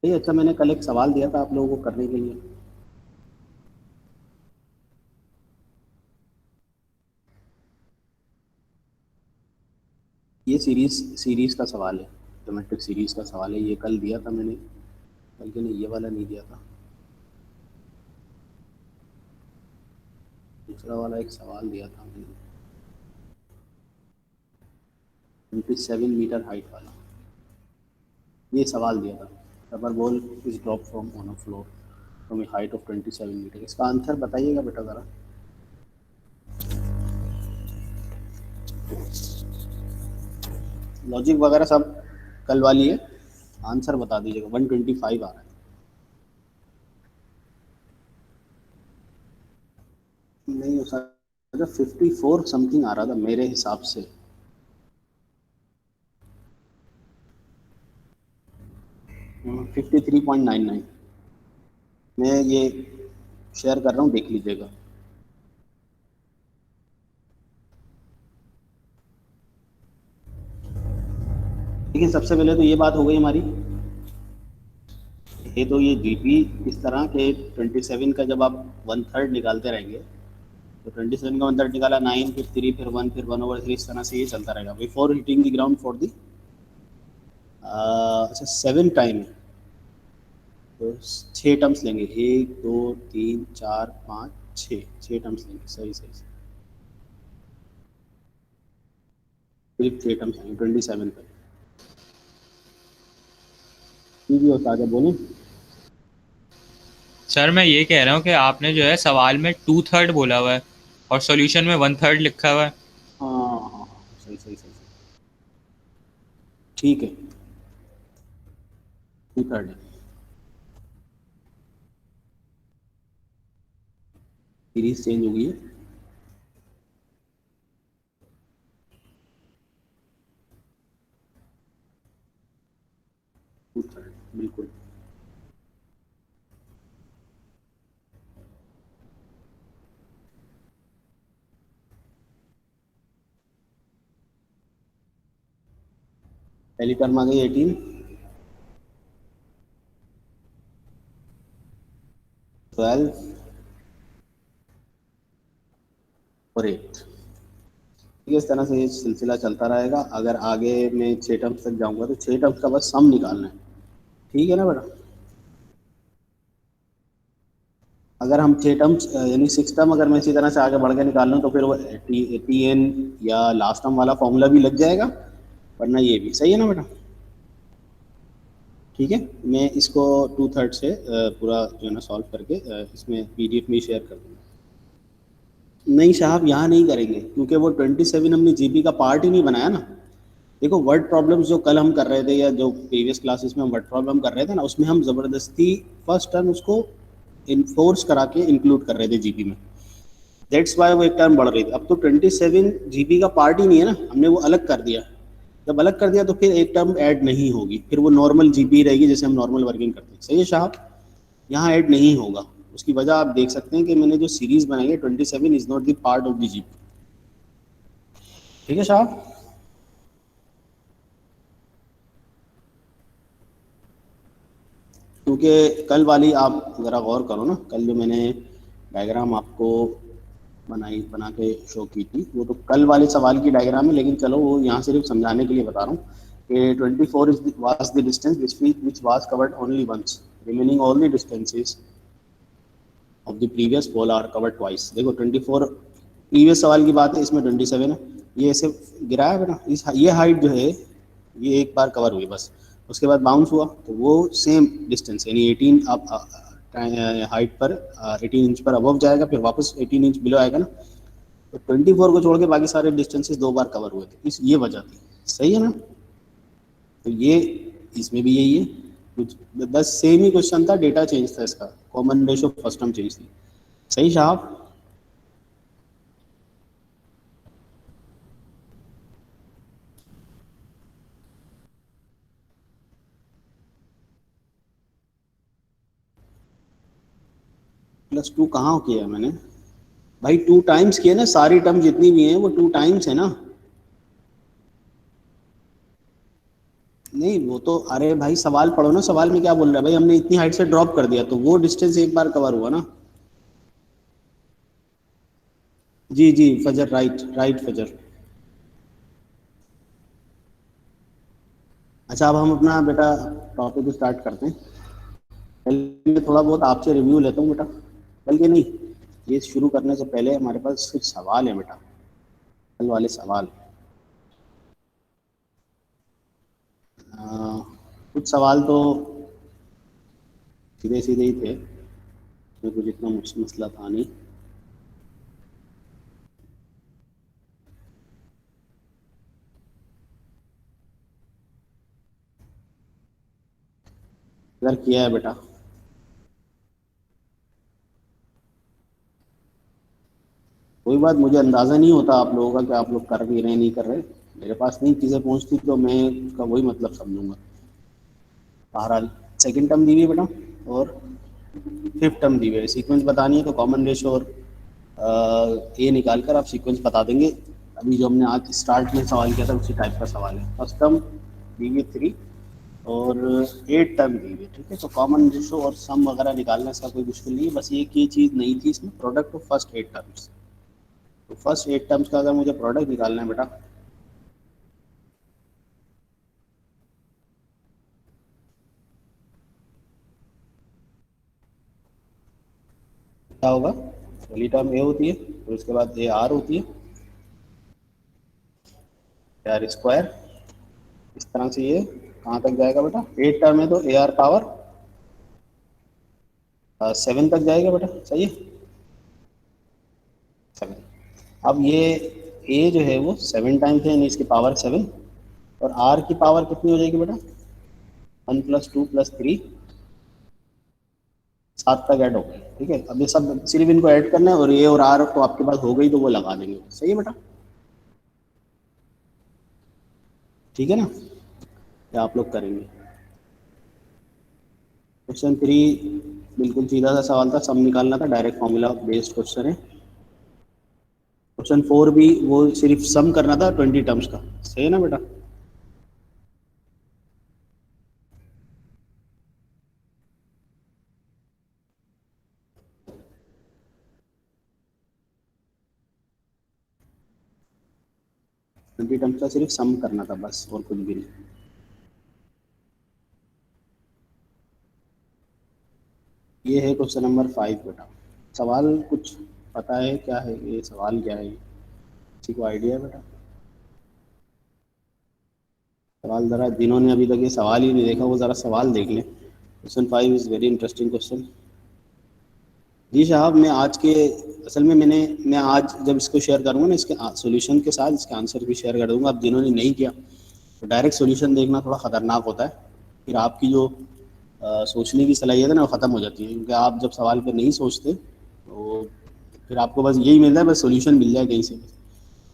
ये अच्छा, मैंने कल एक सवाल दिया था आप लोगों को करने के लिए। ये सीरीज सीरीज का सवाल है, ज्योमेट्रिक सीरीज का सवाल है, ये कल दिया था मैंने, बल्कि नहीं, ये वाला नहीं दिया था, दूसरा वाला एक सवाल दिया था मैंने, 27 मीटर हाइट वाला, ये सवाल दिया था। Rubber ball is drop from on a floor from a height of 27 metre, इसका आंसर बताइएगा बेटा ज़रा। लॉजिक वगैरह सब कल वाली है, आंसर बता दीजिएगा। 125 आ रहा है। नहीं हो सकता, 54 समथिंग आ रहा था मेरे हिसाब से। 53.99। मैं ये शेयर कर रहा हूँ, देख लीजिएगा। लेकिन सबसे पहले तो ये बात हो गई हमारी, ये तो ये जीपी इस तरह के 27 का जब आप 1/3 निकालते रहेंगे, तो 27 का 1/3 निकाला, 9 फिर 3 फिर 1 फिर 1/3, इस तरह से ये चलता रहेगा before hitting the ground for the. अच्छा, 7 टाइम है, तो 6 टर्म्स लेंगे, 1 2 3 4 5 6, 6 टर्म्स लेंगे, सही सही सही। सिर्फ 6 टर्म्स लेंगे 27 पे। जी जी, और आगे बोलें। सर मैं ये कह रहा हूँ कि आपने जो है सवाल में 2/3 बोला हुआ है और सॉल्यूशन में 1/3 लिखा हुआ है। हाँ हाँ हाँ, सही सही सही सही, ठीक है, 2/3 है। सीरीज चेंज हो गई है। 2/3 बिल्कुल। पहली टर्म आ गई 18, 12 और 8। ठीक है, इस तरह से ये सिलसिला चलता रहेगा। अगर आगे मैं 6 टर्म्स तक जाऊंगा तो 6 टर्म्स का बस सम निकालना है। ठीक है ना बेटा। अगर हम 6 टर्म्स यानी 6 टर्म अगर मैं इसी तरह से आगे बढ़ के निकाल लूँ तो फिर वो टी एन या लास्ट टर्म वाला फॉर्मूला भी लग जाएगा, वरना ये भी सही है ना बेटा। ठीक है, मैं इसको 2/3 से पूरा जो है ना सॉल्व करके इसमें पीडीएफ में शेयर कर दूँगा। नहीं साहब, यहाँ नहीं करेंगे, क्योंकि वो 27 हमने जीपी का पार्ट ही नहीं बनाया ना। देखो, वर्ड प्रॉब्लम्स जो कल हम कर रहे थे या जो प्रीवियस क्लासेस में हम वर्ड प्रॉब्लम कर रहे थे ना, उसमें हम ज़बरदस्ती फर्स्ट टर्म उसको इन्फोर्स करा के इंक्लूड कर रहे थे जीपी में। दैट्स वाई वो एक टर्म बढ़ रही थी। अब तो 27 जीपी का पार्ट ही नहीं है ना, हमने वो अलग कर दिया। जब अलग कर दिया तो फिर एक टर्म ऐड नहीं होगी, फिर वो नॉर्मल जीपी रहेगी जैसे हम नॉर्मल वर्किंग करते हैं। सही है साहब, यहाँ ऐड नहीं होगा। उसकी वजह आप देख सकते हैं कि मैंने जो सीरीज बनाई है, 27 is not the part of the GP. ठीक है साहब। क्योंकि कल वाली आप ज़रा गौर करो ना, कल जो मैंने डायग्राम आपको बना के शो की थी, वो तो कल वाले सवाल की डायग्राम है, लेकिन चलो वो यहाँ सिर्फ समझाने के लिए बता रहा हूँ कि 24 is was the distance which was covered only once, remaining all the distances of the previous pole are covered twice. देखो 24 प्रीवियस सवाल की बात है, इसमें 27 है, ये ऐसे गिराया है ना, ये हाइट जो है ये एक बार कवर हुई बस, उसके बाद बाउंस हुआ तो वो सेम डिस्टेंस यानी 18 अब हाइट पर 18 इंच पर अबव जाएगा, फिर वापस 18 इंच बिलो आएगा ना। तो 24 को छोड़ के बाकी सारे डिस्टेंसेस 2 बार कवर हुए थे, इस ये वजह थी। सही है ना। तो ये इसमें भी यही है, कुछ बस सेम ही क्वेश्चन था, डेटा चेंज था, इसका, common ratio first term change थी। सही साहब। +2 कहाँ किया मैंने भाई? 2 टाइम्स किए ना, सारी टर्म जितनी भी हैं वो 2 टाइम्स है ना। नहीं वो तो, अरे भाई सवाल पढ़ो ना, सवाल में क्या बोल रहा है भाई? हमने इतनी हाइट से ड्रॉप कर दिया तो वो डिस्टेंस एक बार कवर हुआ ना। जी जी फजर, राइट राइट फजर। अच्छा अब हम अपना बेटा टॉपिक स्टार्ट करते हैं। पहले मैं थोड़ा बहुत आपसे रिव्यू लेता हूँ बेटा, बल्कि नहीं, ये शुरू करने से पहले हमारे पास कुछ सवाल है बेटा, कल वाले सवाल। अ, कुछ सवाल तो सीधे सीधे ही थे, उसमें कुछ इतना मुश्किल मसला था नहीं। अगर किया है बेटा, कोई बात, मुझे अंदाज़ा नहीं होता आप लोगों का कि आप लोग कर भी रहे हैं नहीं कर रहे। मेरे पास नहीं चीज़ें पहुँचती तो मैं उसका वही मतलब समझूंगा। बहरहाल सेकंड टर्म दी हुई है बेटा, और फिफ्थ टर्म दी हुई है। सीक्वेंस बतानी है तो कॉमन रेशो और ये निकाल कर आप सीक्वेंस बता देंगे। अभी जो हमने आज स्टार्ट में सवाल किया था उसी टाइप का सवाल है। फर्स्ट टर्म दी हुई 3 और 8 टर्म दी हुई है, ठीक है। तो कॉमन रेशो और सम वगैरह निकालना इसका कोई मुश्किल नहीं है, बस एक ये चीज़ नहीं थी इसमें, प्रोडक्ट ऑफ फर्स्ट 8 टर्म्स। तो फर्स्ट 8 टर्म्स का अगर मुझे प्रोडक्ट निकालना है बेटा, क्या होगा? पहली टर्म ए होती है, फिर उसके बाद ए आर होती है, आर स्क्वायर, इस तरह से ये कहाँ तक जाएगा बेटा? 8 टर्म है तो ए आर पावर 7 तक जाएगा बेटा, सही है। 7। अब ये ए जो है वो 7 टाइम्स है, यानी इसकी पावर 7, और आर की पावर कितनी हो जाएगी बेटा? 1 + 2 + 3, 7 तक ऐड हो गई, ठीक है। अब ये सब सिर्फ इनको ऐड करना है, और ए और आर तो आपके पास हो गई तो वो लगा देंगे, सही है बेटा, ठीक है ना? ये आप लोग करेंगे। क्वेश्चन 3 बिल्कुल सीधा सा सवाल था, सम निकालना था, डायरेक्ट फॉर्मूला बेस्ड क्वेश्चन है। क्वेश्चन 4 भी वो सिर्फ सम करना था 20 टर्म्स का, सही है ना बेटा? ट्वेंटी टर्म्स का सिर्फ सम करना था बस, और कुछ भी नहीं। ये है क्वेश्चन नंबर 5 बेटा। सवाल कुछ पता है क्या है ये? सवाल क्या है, किसी को आइडिया है बेटा? सवाल ज़रा, जिन्होंने अभी तक ये सवाल ही नहीं देखा वो ज़रा सवाल देख लें। Question 5 is very interesting question. जी साहब, मैं आज के, असल में मैं आज जब इसको शेयर करूँगा ना, इसके सॉल्यूशन के साथ इसके आंसर भी शेयर कर दूँगा। अब जिन्होंने नहीं किया तो डायरेक्ट सॉल्यूशन देखना थोड़ा ख़तरनाक होता है, फिर आपकी जो सोचने की सलाहियत है ना वो ख़त्म हो जाती है, क्योंकि आप जब सवाल पर नहीं सोचते तो फिर आपको बस यही मिलता है, बस सॉल्यूशन मिल जाए कहीं से।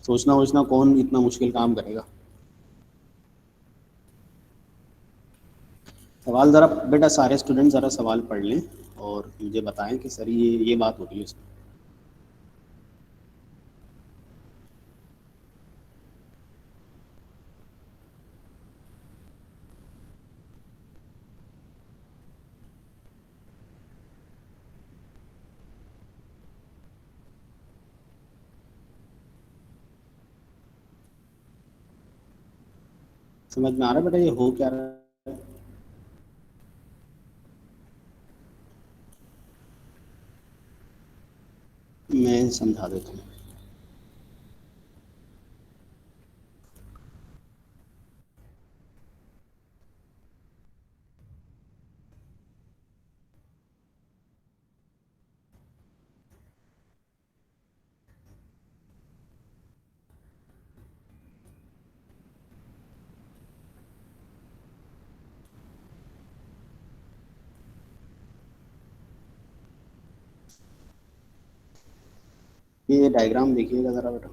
सोचना वोचना कौन इतना मुश्किल काम करेगा। सवाल ज़रा बेटा, सारे स्टूडेंट ज़रा सवाल पढ़ लें और मुझे बताएं कि सर ये बात हो रही है इसमें। समझ में आ रहा है बेटा ये हो क्या रहा है? मैं समझा देता हूँ। ये डायग्राम देखिएगा ज़रा बेटा,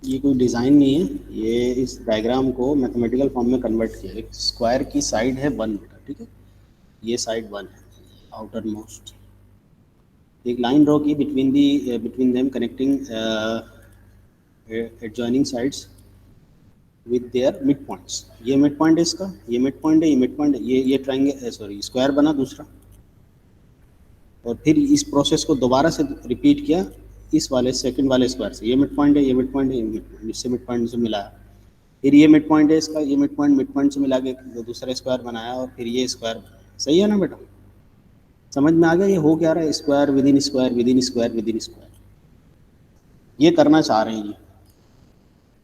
ये कोई डिज़ाइन नहीं है, ये इस डायग्राम को मैथमेटिकल फॉर्म में कन्वर्ट किया है। एक स्क्वायर की साइड है 1 बेटा, ठीक है। ये साइड 1 है, आउटर मोस्ट। एक लाइन ड्रॉ की between them connecting adjoining sides with their mid points. ये मिड पॉइंट है इसका, ये मिड पॉइंट है, ये मिड पॉइंट है, ये ट्रायंगल सॉरी स्क्वायर बना दूसरा। और फिर इस प्रोसेस को दोबारा से रिपीट किया इस वाले सेकंड वाले स्क्वायर से। ये मिड पॉइंट है, ये मिड पॉइंट है, ये मिड पॉइंट, इससे मिड पॉइंट से मिलाया। फिर ये मिड पॉइंट है इसका, ये मिड पॉइंट से मिला के दूसरा स्क्वायर बनाया, और फिर ये स्क्वायर बनाया। सही है ना बेटा? समझ में आ गया ये हो क्या रहा है? Square with in square with in square with in square, ये करना चाह रहे हैं ये।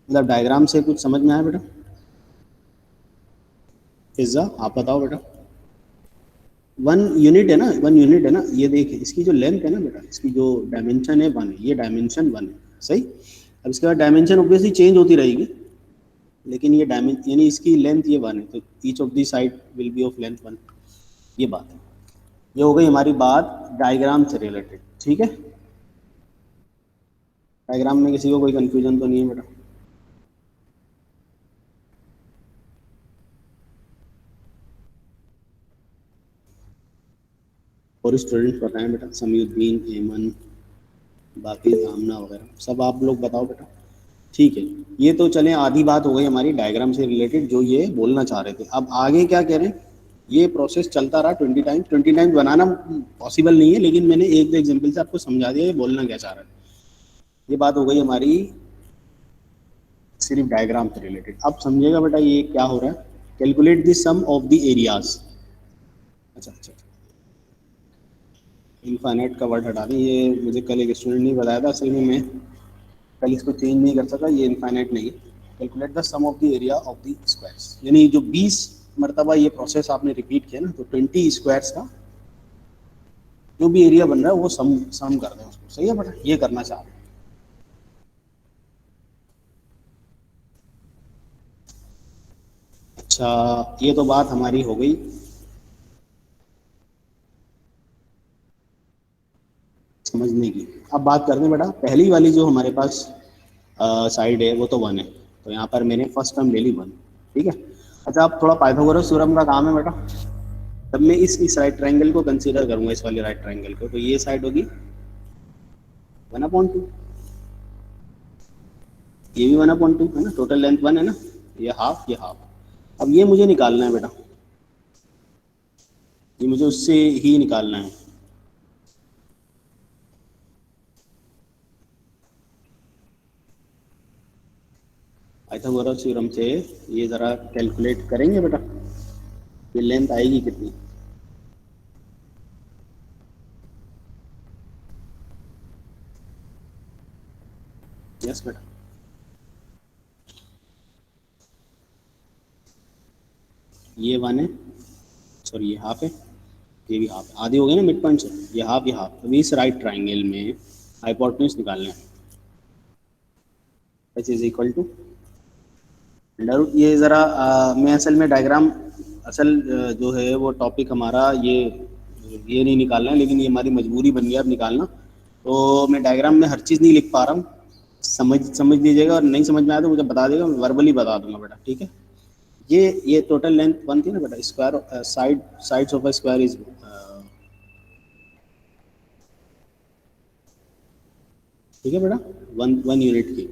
मतलब डायग्राम से कुछ समझ में आया बेटा? पिज्ज़ा आप बताओ बेटा। 1 यूनिट है ना, 1 यूनिट है ना, ये देखिए इसकी जो लेंथ है ना बेटा, इसकी जो डायमेंशन है 1 है, ये डायमेंशन 1 है। सही। अब इसके बाद डायमेंशन ऑब्वियसली चेंज होती रहेगी, लेकिन ये डायमेंशन यानी इसकी लेंथ ये 1 है, तो each of the side will be of length 1। ये बात है। ये हो गई हमारी बात डायग्राम से रिलेटेड। ठीक है, डायग्राम में किसी को कोई कंफ्यूजन तो नहीं है बेटा? और स्टूडेंट्स बताएं बेटा, समीउद्दीन, एमन, बाकी आमना वगैरह सब आप लोग बताओ बेटा। ठीक है, ये तो चले आधी बात हो गई हमारी डायग्राम से रिलेटेड, जो ये बोलना चाह रहे थे। अब आगे क्या कह रहे हैं? ये प्रोसेस चलता रहा 20 टाइम बनाना पॉसिबल नहीं है, लेकिन मैंने एक दो एग्जाम्पल से आपको समझा दिया ये बोलना क्या चाह रहा है। ये बात हो गई हमारी सिर्फ डायग्राम से रिलेटेड। अब समझिएगा बेटा ये क्या हो रहा है। Calculate the sum of the areas. अच्छा अच्छा, इनफाइनाइट का वर्ड हटा दें, ये मुझे कल एक स्टूडेंट ने बताया था, असल में मैं कल इसको चेंज नहीं कर सका। ये इनफाइनाइट नहीं है। Calculate the sum of the area of the squares, यानी जो 20 मरतबा ये प्रोसेस आपने रिपीट किया ना, तो 20 स्क्वायर्स का जो भी एरिया बन रहा है वो सम सम कर दें उसको। सही है बेटा? ये करना चाह रहे हैं। अच्छा, ये तो बात हमारी हो गई समझने की। अब बात करते हैं बेटा, पहली वाली जो हमारे पास साइड है वो तो 1 है, तो यहाँ पर मैंने फर्स्ट टर्म ले ली 1। ठीक है। अच्छा, अब थोड़ा पाइथागोरस थ्योरम का काम है बेटा। तब मैं इस राइट ट्रायंगल को कंसीडर करूंगा, इस वाले राइट ट्रायंगल को, तो ये साइड होगी 1/2, ये भी 1/2 है ना, टोटल लेंथ 1 है ना, ये हाफ ये हाफ। अब ये मुझे निकालना है बेटा, ये मुझे उससे ही निकालना है। पाइथागोरस थ्योरम से ये ज़रा कैलकुलेट करेंगे बेटा, ये लेंथ आएगी कितनी। यस बेटा, ये 1 है, सॉरी ये हाफ है, ये भी हाफ है, आधे हो गए ना मिड पॉइंट से, ये हाफ ये हाफ। अभी इस राइट ट्राइंगल में हाइपोटेन्यूज निकालना है। H is equal to under root, ये ज़रा मैं असल में डायग्राम असल जो है वो टॉपिक हमारा ये नहीं निकालना है, लेकिन ये हमारी मजबूरी बन गया अब निकालना। तो मैं डायग्राम में हर चीज़ नहीं लिख पा रहा हूँ, समझ लीजिएगा, और नहीं समझ में आया तो मुझे बता देगा, मैं वर्बली बता दूंगा बेटा। ठीक है। ये टोटल लेंथ 1 थी ना बेटा, square sides of a square is ठीक है बेटा, 1 यूनिट की।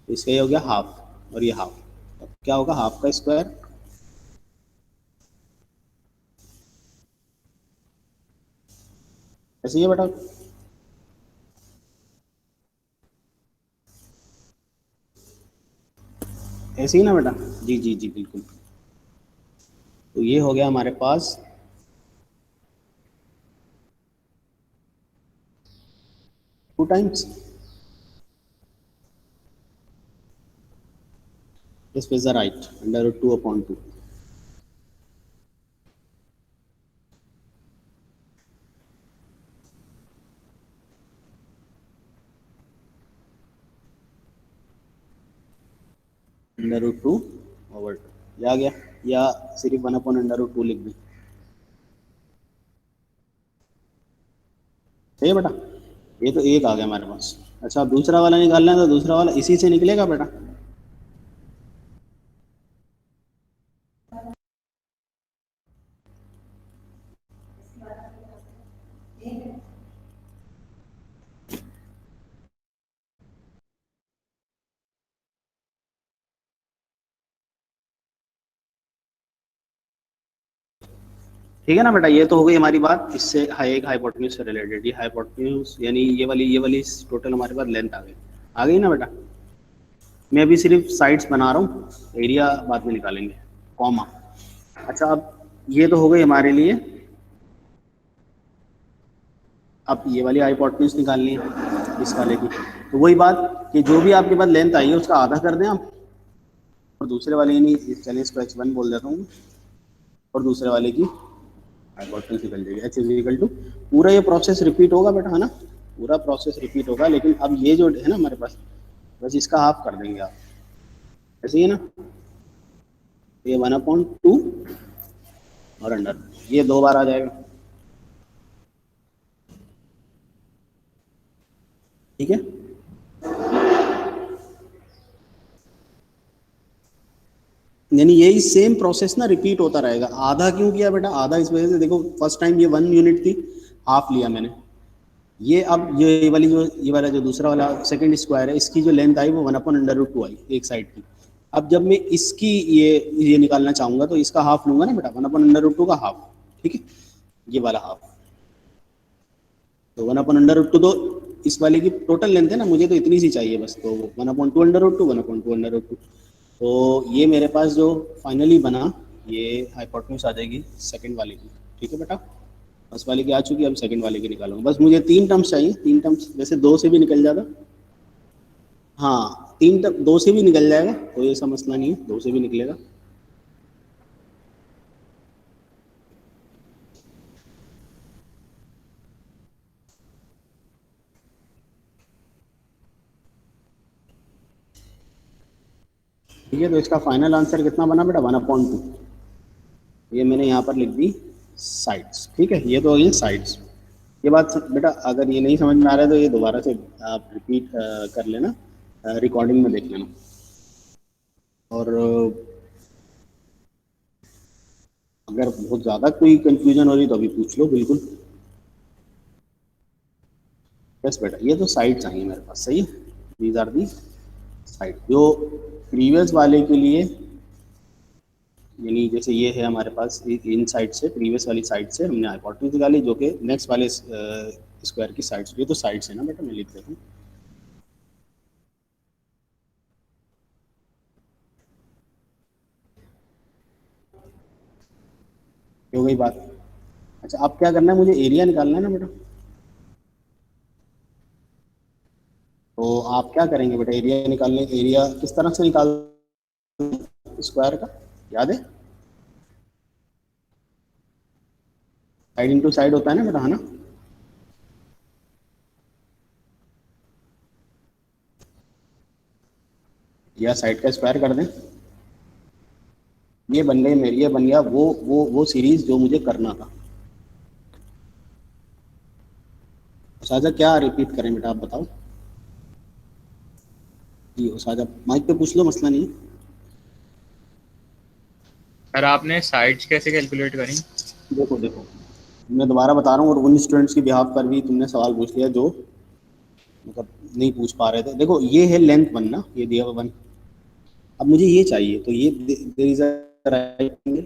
तो इसका ये हो गया हाफ और ये हाफ, अब क्या होगा हाफ का स्क्वायर, ऐसे ही है बेटा। ऐसे ही ना बेटा? जी जी जी बिल्कुल। तो ये हो गया हमारे पास 2 times, this is the right under root 2/2, under root 2/2 ये आ गया, या सिर्फ 1/√2 लिख दें। सही है बेटा? ये तो एक आ गया हमारे पास। अच्छा, अब दूसरा वाला निकालना है, तो दूसरा वाला इसी से निकलेगा बेटा। ठीक है ना बेटा, ये तो हो गई हमारी बात इससे एक हाइपोटेन्यूज से रिलेटेड। ये हाइपोटेन्यूज यानी ये वाली टोटल हमारे पास लेंथ आ गई ना बेटा। मैं अभी सिर्फ साइड्स बना रहा हूँ, एरिया बाद में निकालेंगे, कॉमा। अच्छा, अब ये तो हो गई हमारे लिए। अब ये वाली हाइपोटेन्यूज निकालनी है इस वाले की, तो वही बात कि जो भी आपके पास लेंथ आई है उसका आधा कर दें आप, और दूसरे वाले यानी चलिए इसको x1 बोल देता हूँ, और दूसरे वाले की हाइपोटेन्यूज निकल जाएगी। h इज इक्वल टू, पूरा ये प्रोसेस रिपीट होगा बेटा, है ना, पूरा प्रोसेस रिपीट होगा, लेकिन अब ये जो है ना हमारे पास, बस इसका हाफ कर देंगे आप, ऐसे ही है ना। ये 1/2 और अंडर, ये 2 बार आ जाएगा, ठीक है। यानी यही सेम प्रोसेस ना रिपीट होता रहेगा। आधा क्यों किया बेटा, आधा इस वजह से, देखो फर्स्ट टाइम ये 1 यूनिट थी, हाफ लिया मैंने। ये अब ये वाली जो ये वाला जो दूसरा वाला सेकंड स्क्वायर है, इसकी जो लेंथ आई वो 1/√2 आई एक साइड की। अब जब मैं इसकी ये निकालना चाहूंगा तो इसका हाफ लूंगा ना बेटा, 1/√2 का हाफ, ठीक है, ये वाला हाफ। तो 1/√2 तो इस वाले की टोटल लेंथ है ना, मुझे तो इतनी सी चाहिए बस, तो 1/2√2, 1/2√2। तो ये मेरे पास जो फाइनली बना, ये हाइपोटेन्यूज आ जाएगी सेकंड वाले की, ठीक है बेटा। फर्स्ट वाले की आ चुकी है, अब सेकंड वाले की निकालूंगा। बस मुझे 3 टर्म्स चाहिए, 3 टर्म्स, वैसे 2 से भी निकल जाता, हाँ 3 टर्म 2 से भी निकल जाएगा, कोई ऐसा मसला नहीं है, 2 से भी निकलेगा। ठीक है, तो इसका फाइनल आंसर कितना बना बेटा, 1/2। ये मैंने यहाँ पर लिख दी साइड्स, ठीक है, ये तो हो गई साइड्स। ये बात बेटा अगर ये नहीं समझ में आ रहा है तो ये दोबारा से आप रिपीट कर लेना, रिकॉर्डिंग में देख लेना। और अगर बहुत ज़्यादा कोई कंफ्यूजन हो रही तो अभी पूछ लो, बिल्कुल। यस बेटा, ये तो साइड्स आई हैं मेरे पास, सही है, दीज आर दी साइड। जो प्रीवियस वाले के लिए, यानी जैसे ये है हमारे पास, इन साइड से, प्रीवियस वाली साइड से हमने हाइपोटेन्यूज निकाली, जो कि नेक्स्ट वाले स्क्वायर की साइड से, ये तो साइड्स है ना बेटा, मैं लिख देता हूँ। ये हो गई बात। अच्छा, अब क्या करना है, मुझे एरिया निकालना है ना बेटा। तो आप क्या करेंगे बेटा, एरिया निकालने, एरिया किस तरह से निकाल स्क्वायर का, याद है, साइड इंटू साइड होता है ना बेटा, है ना। या साइड का स्क्वायर कर दें, ये बन गई मेरी, ये बन गया वो सीरीज जो मुझे करना था। साजा क्या रिपीट करें बेटा, आप बताओ जी, साजा माइक पे पूछ लो, मसला नहीं है। सर आपने साइड्स कैसे कैलकुलेट करी? देखो देखो, मैं दोबारा बता रहा हूँ, और उन स्टूडेंट्स की बिहाफ पर भी तुमने सवाल पूछ लिया जो मतलब नहीं पूछ पा रहे थे। देखो ये है लेंथ 1 ना, ये दिया हुआ 1, अब मुझे ये चाहिए, तो ये there is a right angle,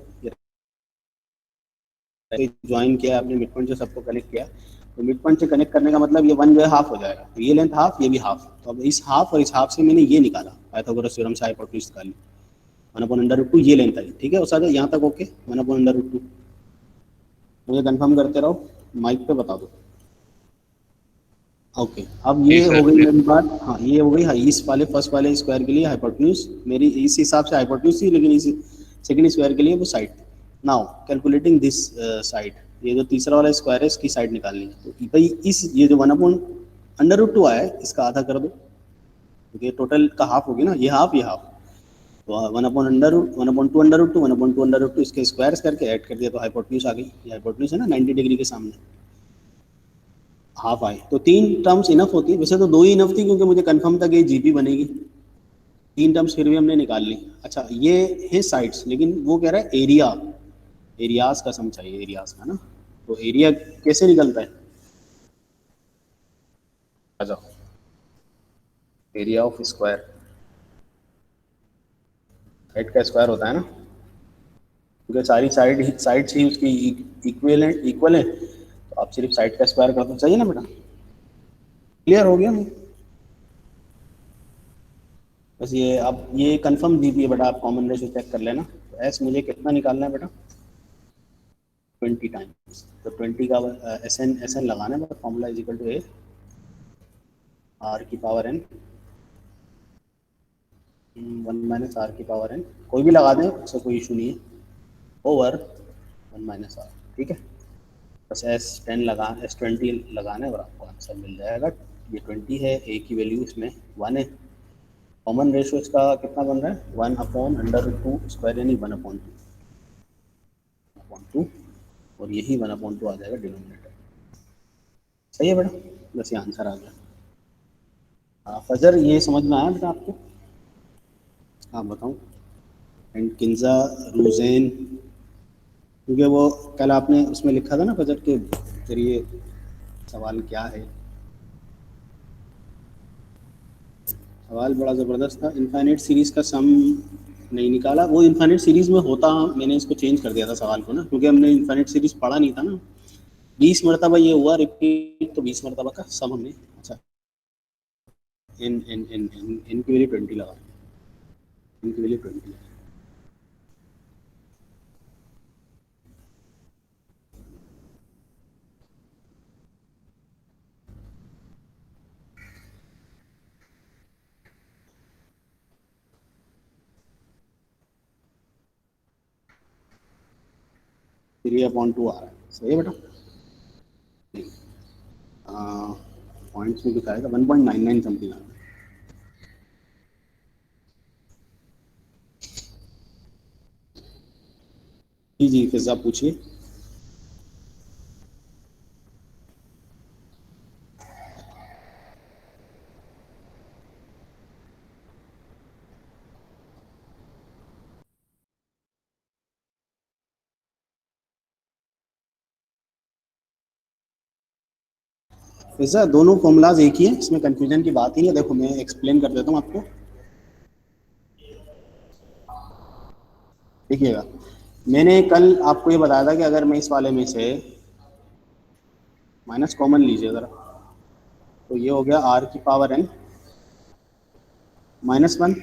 join किया आपने मिड पॉइंट से सबको कनेक्ट किया, तो मिड पॉइंट से कनेक्ट करने का मतलब ये 1 जो है हाफ हो जाएगा, तो ये लेंथ हाफ, ये भी हाफ। तो अब इस हाफ और इस हाफ से मैंने ये निकाला, पाइथागोरस थ्योरम से हाइपोटेन्यूज निकाली, 1/√2 ये लेंथ आई, ठीक है। और साथ यहाँ तक ओके, 1/√2, मुझे कंफर्म करते रहो, माइक पे बता दो। ओके, अब जी ये हो सर। गई मेरी बात, हाँ ये हो गई, हाँ इस वाले फर्स्ट वाले स्क्वायर के लिए हाइपोटेन्यूज मेरी इस हिसाब से हाइपोटेन्यूज थी, लेकिन इस सेकंड स्क्वायर के लिए वो साइड थी। नाउ कैलकुलेटिंग दिस साइड, ये जो तीसरा वाला स्क्वायर है इसकी साइड निकालनी है, तो भाई इस ये जो 1/√2 आया है इसका आधा कर दो, क्योंकि ये टोटल का हाफ होगी ना, ये हाफ। तो 1/2√2, 1/2√2 इसके स्क्वायर्स करके ऐड कर दिया, तो हाइपोटेन्यूज आ गई। ये हाइपोटेन्यूज है ना 90 डिग्री के सामने, हाफ आए, तो 3 टर्म्स इनफ होती है, वैसे तो 2 ही इनफ थी, क्योंकि मुझे कंफर्म था कि ये जीपी बनेगी। 3 टर्म्स फिर भी हमने निकाल ली। अच्छा, ये है साइड्स, लेकिन वो कह रहा है एरिया, एरियाज का सम चाहिए, एरियाज का ना। तो एरिया कैसे निकलता है, आ जाओ, एरिया ऑफ स्क्वायर, साइड का स्क्वायर होता है ना, क्योंकि सारी साइड्स ही उसकी इक्वल है, तो आप सिर्फ साइड का स्क्वायर कर दो, चाहिए ना बेटा। क्लियर हो गया? बस ये अब ये कंफर्म दीजिए बेटा, आप कॉमन रेशियो चेक कर लेना। तो एस मुझे कितना निकालना है बेटा? 20 टाइम्स। तो 20 का एस एन लगाना है, formula is equal to A R की पावर एन 1 - आर की पावर एन, कोई भी लगा दें, उससे कोई इशू नहीं है, ओवर 1 - आर। ठीक है, बस S20 लगाना है और आपको आंसर मिल जाएगा। ये 20 है, ए की वैल्यू इसमें 1 है। कॉमन रेशियो इसका कितना बन रहा है? 1/√2 स्क्वायर, यानी 1/2, और यही 1/2 आ जाएगा डिनोमिनेटर। सही है बेटा, बस ये आंसर आ गया। फजर, ये समझ में आया बेटा आपको? आप बताऊँ। एंड किन्जा रूजेन, क्योंकि वो कल आपने उसमें लिखा था ना फजर के जरिए सवाल क्या है। सवाल बड़ा ज़बरदस्त था। इनफाइनाइट सीरीज़ का सम नहीं निकाला, वो इनफाइनाइट सीरीज़ में होता, मैंने इसको चेंज कर दिया था सवाल को ना, क्योंकि हमने इनफाइनाइट सीरीज़ पढ़ा नहीं था ना। 20 मरतबा ये हुआ रिपीट, तो 20 मरतबा का सम हमने, अच्छा इन की वैल्यू 20 लगा, इनकी वैल्यू 20। फिर ये अपॉन 2 आ रहा है। सही है बेटा। पॉइंट्स में दिखाएगा 1.99 समथिंग आ रहा है। जी जी, फिर आप पूछिए। फिजा दोनों फॉर्मूलाज एक ही है, इसमें कंफ्यूजन की बात ही है। देखो मैं एक्सप्लेन कर देता हूँ आपको, देखिएगा। मैंने कल आपको ये बताया था कि अगर मैं इस वाले में से माइनस कॉमन लीजिए ज़रा, तो ये हो गया आर की पावर एन -1।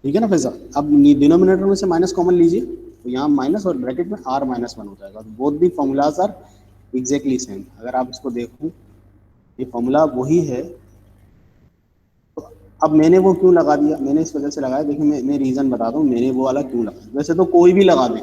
ठीक है ना फैसा? अब डिनोमिनेटर में से माइनस कॉमन लीजिए, तो यहाँ माइनस और ब्रैकेट में R-1 हो जाएगा। Both the formulas are exactly same. अगर आप इसको देखो, ये फॉर्मूला वही है। तो अब मैंने वो क्यों लगा दिया, मैंने इस वजह से लगाया, देखिए मैं रीज़न बता दूँ मैंने वो वाला क्यों लगाया। वैसे तो कोई भी लगा दें,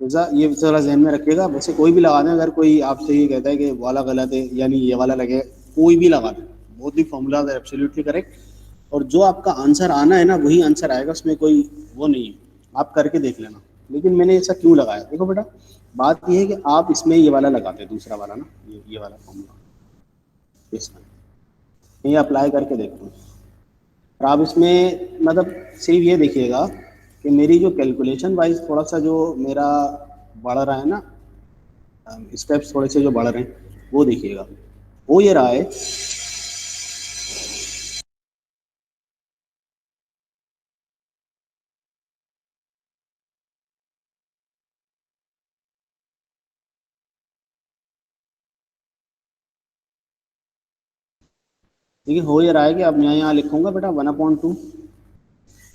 फैसा ये थोड़ा जहन में रखिएगा, वैसे कोई भी लगा दें। अगर कोई आपसे ये कहता है कि वाला गलत है, यानी ये वाला लगे, कोई भी लगा दें, both the formulas are absolutely correct. और जो आपका आंसर आना है ना, वही आंसर आएगा, उसमें कोई वो नहीं है। आप करके देख लेना। लेकिन मैंने ऐसा क्यों लगाया, देखो बेटा, बात ये है कि आप इसमें ये वाला लगाते, दूसरा वाला ना, ये वाला फॉर्मूला इसमें, ये अप्लाई करके देखते हैं। और आप इसमें मतलब सिर्फ ये देखिएगा कि मेरी जो कैलकुलेशन वाइज थोड़ा सा जो मेरा बढ़ रहा है ना, स्टेप्स थोड़े से जो बढ़ रहे हैं, वो देखिएगा। वो ये रहा है, देखिए हो ये रहा है कि अब मैं यहाँ लिखूंगा बेटा 1/2।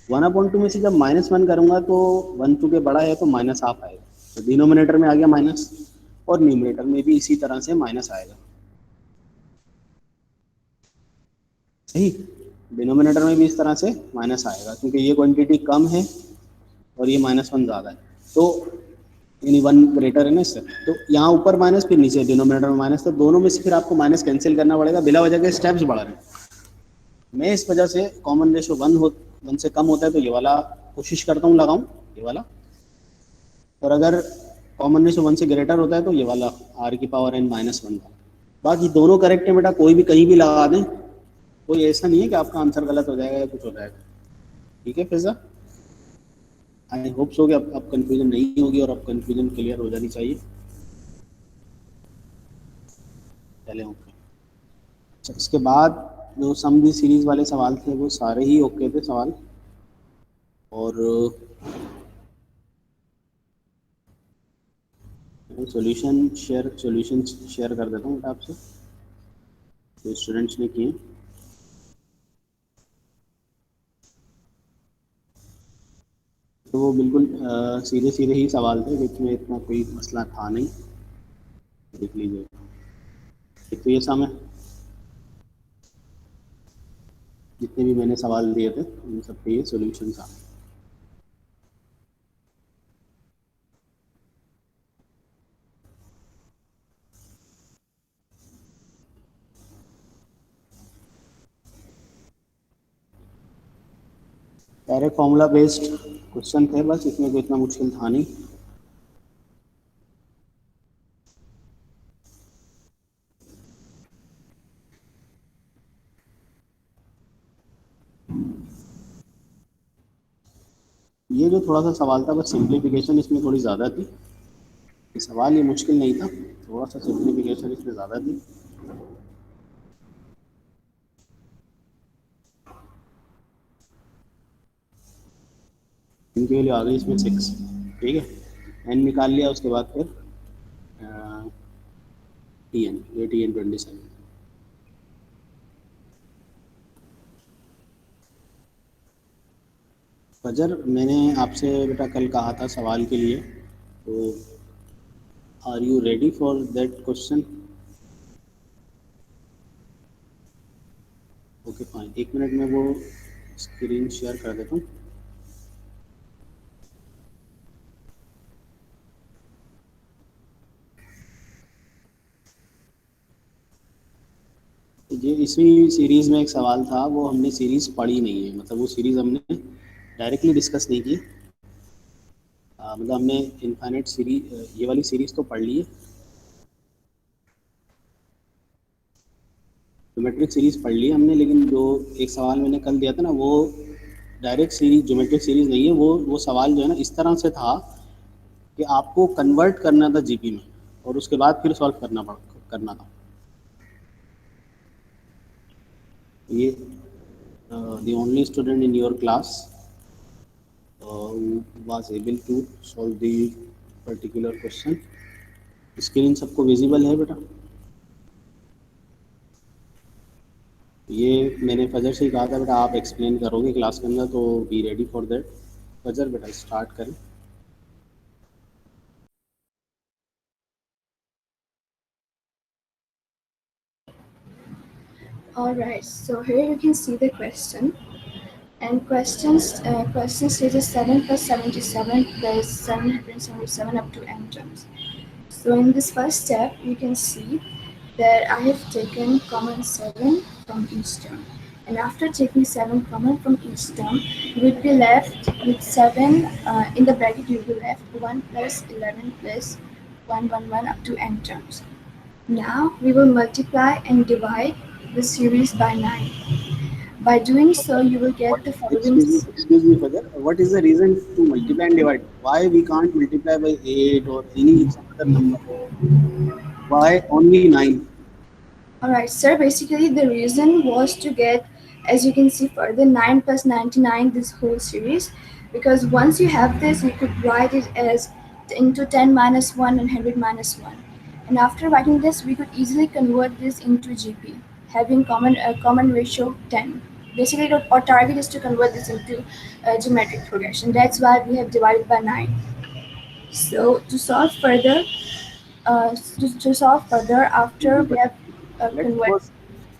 1/2 में से जब -1 करूंगा तो 1 के बड़ा है, तो -½ आएगा। तो डिनोमिनेटर में आ गया माइनस, और न्यूमरेटर में भी इसी तरह से माइनस आएगा। सही, डिनोमिनेटर में भी इस तरह से माइनस आएगा, क्योंकि ये क्वांटिटी कम है और ये -1 ज़्यादा है, तो यानी 1 ग्रेटर है ना इससे। तो यहाँ ऊपर माइनस, फिर नीचे डिनोमिनेटर में माइनस, तो दोनों में से फिर आपको माइनस कैंसिल करना पड़ेगा। बिला वजह के स्टेप्स बढ़ा रहे हैं। मैं इस वजह से कॉमन रेशो 1 से कम होता है तो ये वाला कोशिश करता हूँ लगाऊं, ये वाला। और अगर कॉमन रेशो 1 से ग्रेटर होता है तो ये वाला R⁻n-1 वाला। बाकी दोनों करेक्ट है बेटा, कोई भी कहीं भी लगा दें, कोई ऐसा नहीं है कि आपका आंसर गलत हो जाएगा या कुछ हो जाएगा। ठीक है फिजा? आई होप सो कि अब कंफ्यूजन नहीं होगी और अब कंफ्यूजन क्लियर हो जानी चाहिए। चले ओके। अच्छा, इसके बाद जो सम दी सीरीज वाले सवाल थे वो सारे ही ओके थे सवाल। और सॉल्यूशन शेयर कर देता हूँ बेटा आपसे, जो स्टूडेंट्स ने किए। तो वो बिल्कुल सीधे सीधे ही सवाल थे, जिसमें इतना कोई मसला था नहीं। देख लीजिए, एक तो ये सम है, जितने भी मैंने सवाल दिए थे उन सबके ये सॉल्यूशन था। डायरेक्ट फॉर्मूला बेस्ड क्वेश्चन थे बस, इसमें कोई इतना मुश्किल था नहीं। ये जो थोड़ा सा सवाल था बस सिंप्लीफिकेशन इसमें थोड़ी ज़्यादा थी। ये सवाल ये मुश्किल नहीं था, थोड़ा सा सिंप्लीफिकेशन इसमें ज़्यादा थी। इनके लिए आ गई इसमें 6। ठीक है, एन निकाल लिया, उसके बाद फिर टी एन, ये टी एन 27। फजर, मैंने आपसे बेटा कल कहा था सवाल के लिए, तो are you ready for that question? Okay fine, एक मिनट में वो स्क्रीन शेयर कर देता हूँ। ये इसी सीरीज़ में एक सवाल था, वो हमने सीरीज़ पढ़ी नहीं है, मतलब वो सीरीज़ हमने डायरेक्टली डिस्कस नहीं की। मतलब हमने इनफाइनाइट सीरीज, ये वाली सीरीज़ तो पढ़ ली है, ज्योमेट्रिक सीरीज़ पढ़ ली है हमने, लेकिन जो एक सवाल मैंने कल दिया था ना, वो डायरेक्ट सीरीज ज्योमेट्रिक सीरीज़ नहीं है। वो सवाल जो है ना इस तरह से था कि आपको कन्वर्ट करना था जीपी में, और उसके बाद फिर सॉल्व करना था। ये the only student in your class who was able to solve the particular question। Screen सबको विजिबल है बेटा? ये मैंने फजर से ही कहा था बेटा, आप एक्सप्लेन करोगे क्लास के अंदर, तो बी रेडी फॉर दैट। फजर बेटा स्टार्ट करें। Alright, so here you can see the question. And question stages 7 plus 77 plus 777 up to n terms. So in this first step, you can see that I have taken common 7 from each term. And after taking 7 common from each term, you would be left with 7 in the bracket. You will be left 1 plus 11 plus 111 up to n terms. Now we will multiply and divide the series by 9. By doing so, you will get the following. Excuse me Fajr, what is the reason to multiply and divide? Why we can't multiply by 8 or any some other number? Why only 9? Alright, sir, basically the reason was to get, as you can see further, 9 plus 99, this whole series, because once you have this, you could write it as into 10 minus 1 and 100 minus 1. And after writing this, we could easily convert this into GP, having common ratio 10. Basically, our target is to convert this into geometric progression. That's why we have divided by 9. So to solve further, after we have converted.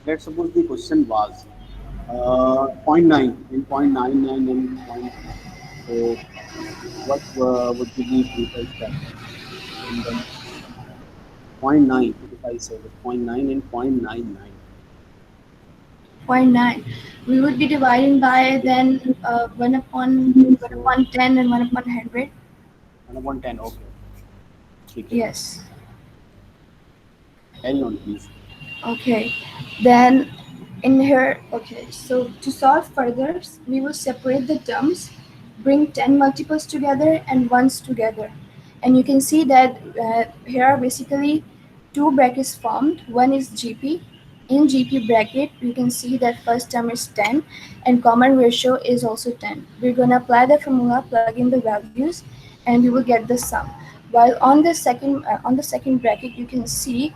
Let's suppose the question was 0.9 in 0.99 in point. So what would be the precise step? And then 0.9, if I say that 0.9 and 0.99. 0.9. We would be dividing by then 1 upon 10 and 1 upon 100. 1 upon 10, okay. Yes. Carry on, please. Okay. Then in here, okay, so to solve further, we will separate the terms bring 10 multiples together and ones together. And you can see that here are basically two brackets formed. One is GP. In GP bracket, you can see that first term is 10 and common ratio is also 10. We're going to apply the formula, plug in the values, and we will get the sum. While on the second bracket, you can see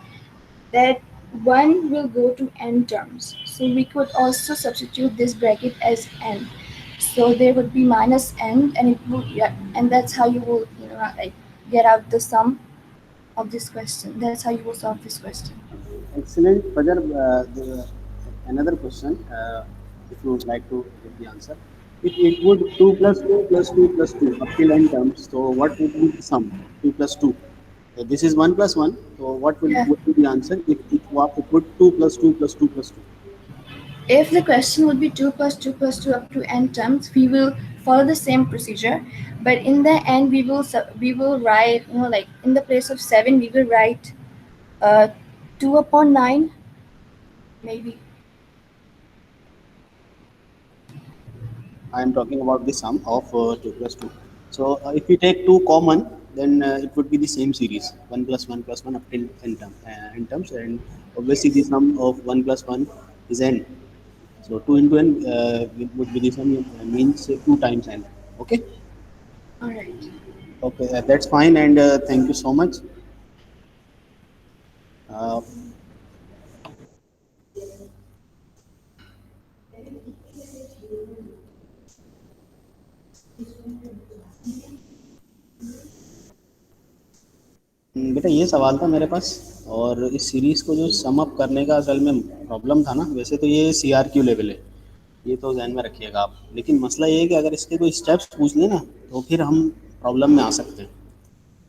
that 1 will go to n terms. So we could also substitute this bracket as n. So there would be minus n, and it would, yeah, and that's how you will, like, get out the sum of this question. That's how you will solve this question. Excellent, Fajar. Another question, if you would like to give the answer. If it would 2 plus 2 plus 2 plus 2 up till n terms, so what would be the sum? 2 plus 2. So this is 1 plus 1. So what would be the answer if it would 2 plus 2 plus 2 plus 2? If the question would be 2 plus 2 plus 2 up to n terms, we will follow the same procedure. But in the end, we will write, like in the place of 7, we will write 2 upon 9, maybe. I am talking about the sum of 2 plus 2. So if we take 2 common, then it would be the same series, 1 plus 1 plus 1 up till n terms, and obviously the sum of 1 plus 1 is n. So 2 into n would be the sum, means 2 times n. Okay? All right. Okay, that's fine, and thank you so much. बेटा ये सवाल था मेरे पास, और इस series को जो sum up करने का असल में प्रॉब्लम था ना, वैसे तो ये CRQ लेवल है, ये तो ध्यान में रखिएगा आप, लेकिन मसला ये है कि अगर इसके कोई स्टेप्स पूछ लें ना तो फिर हम प्रॉब्लम में आ सकते हैं।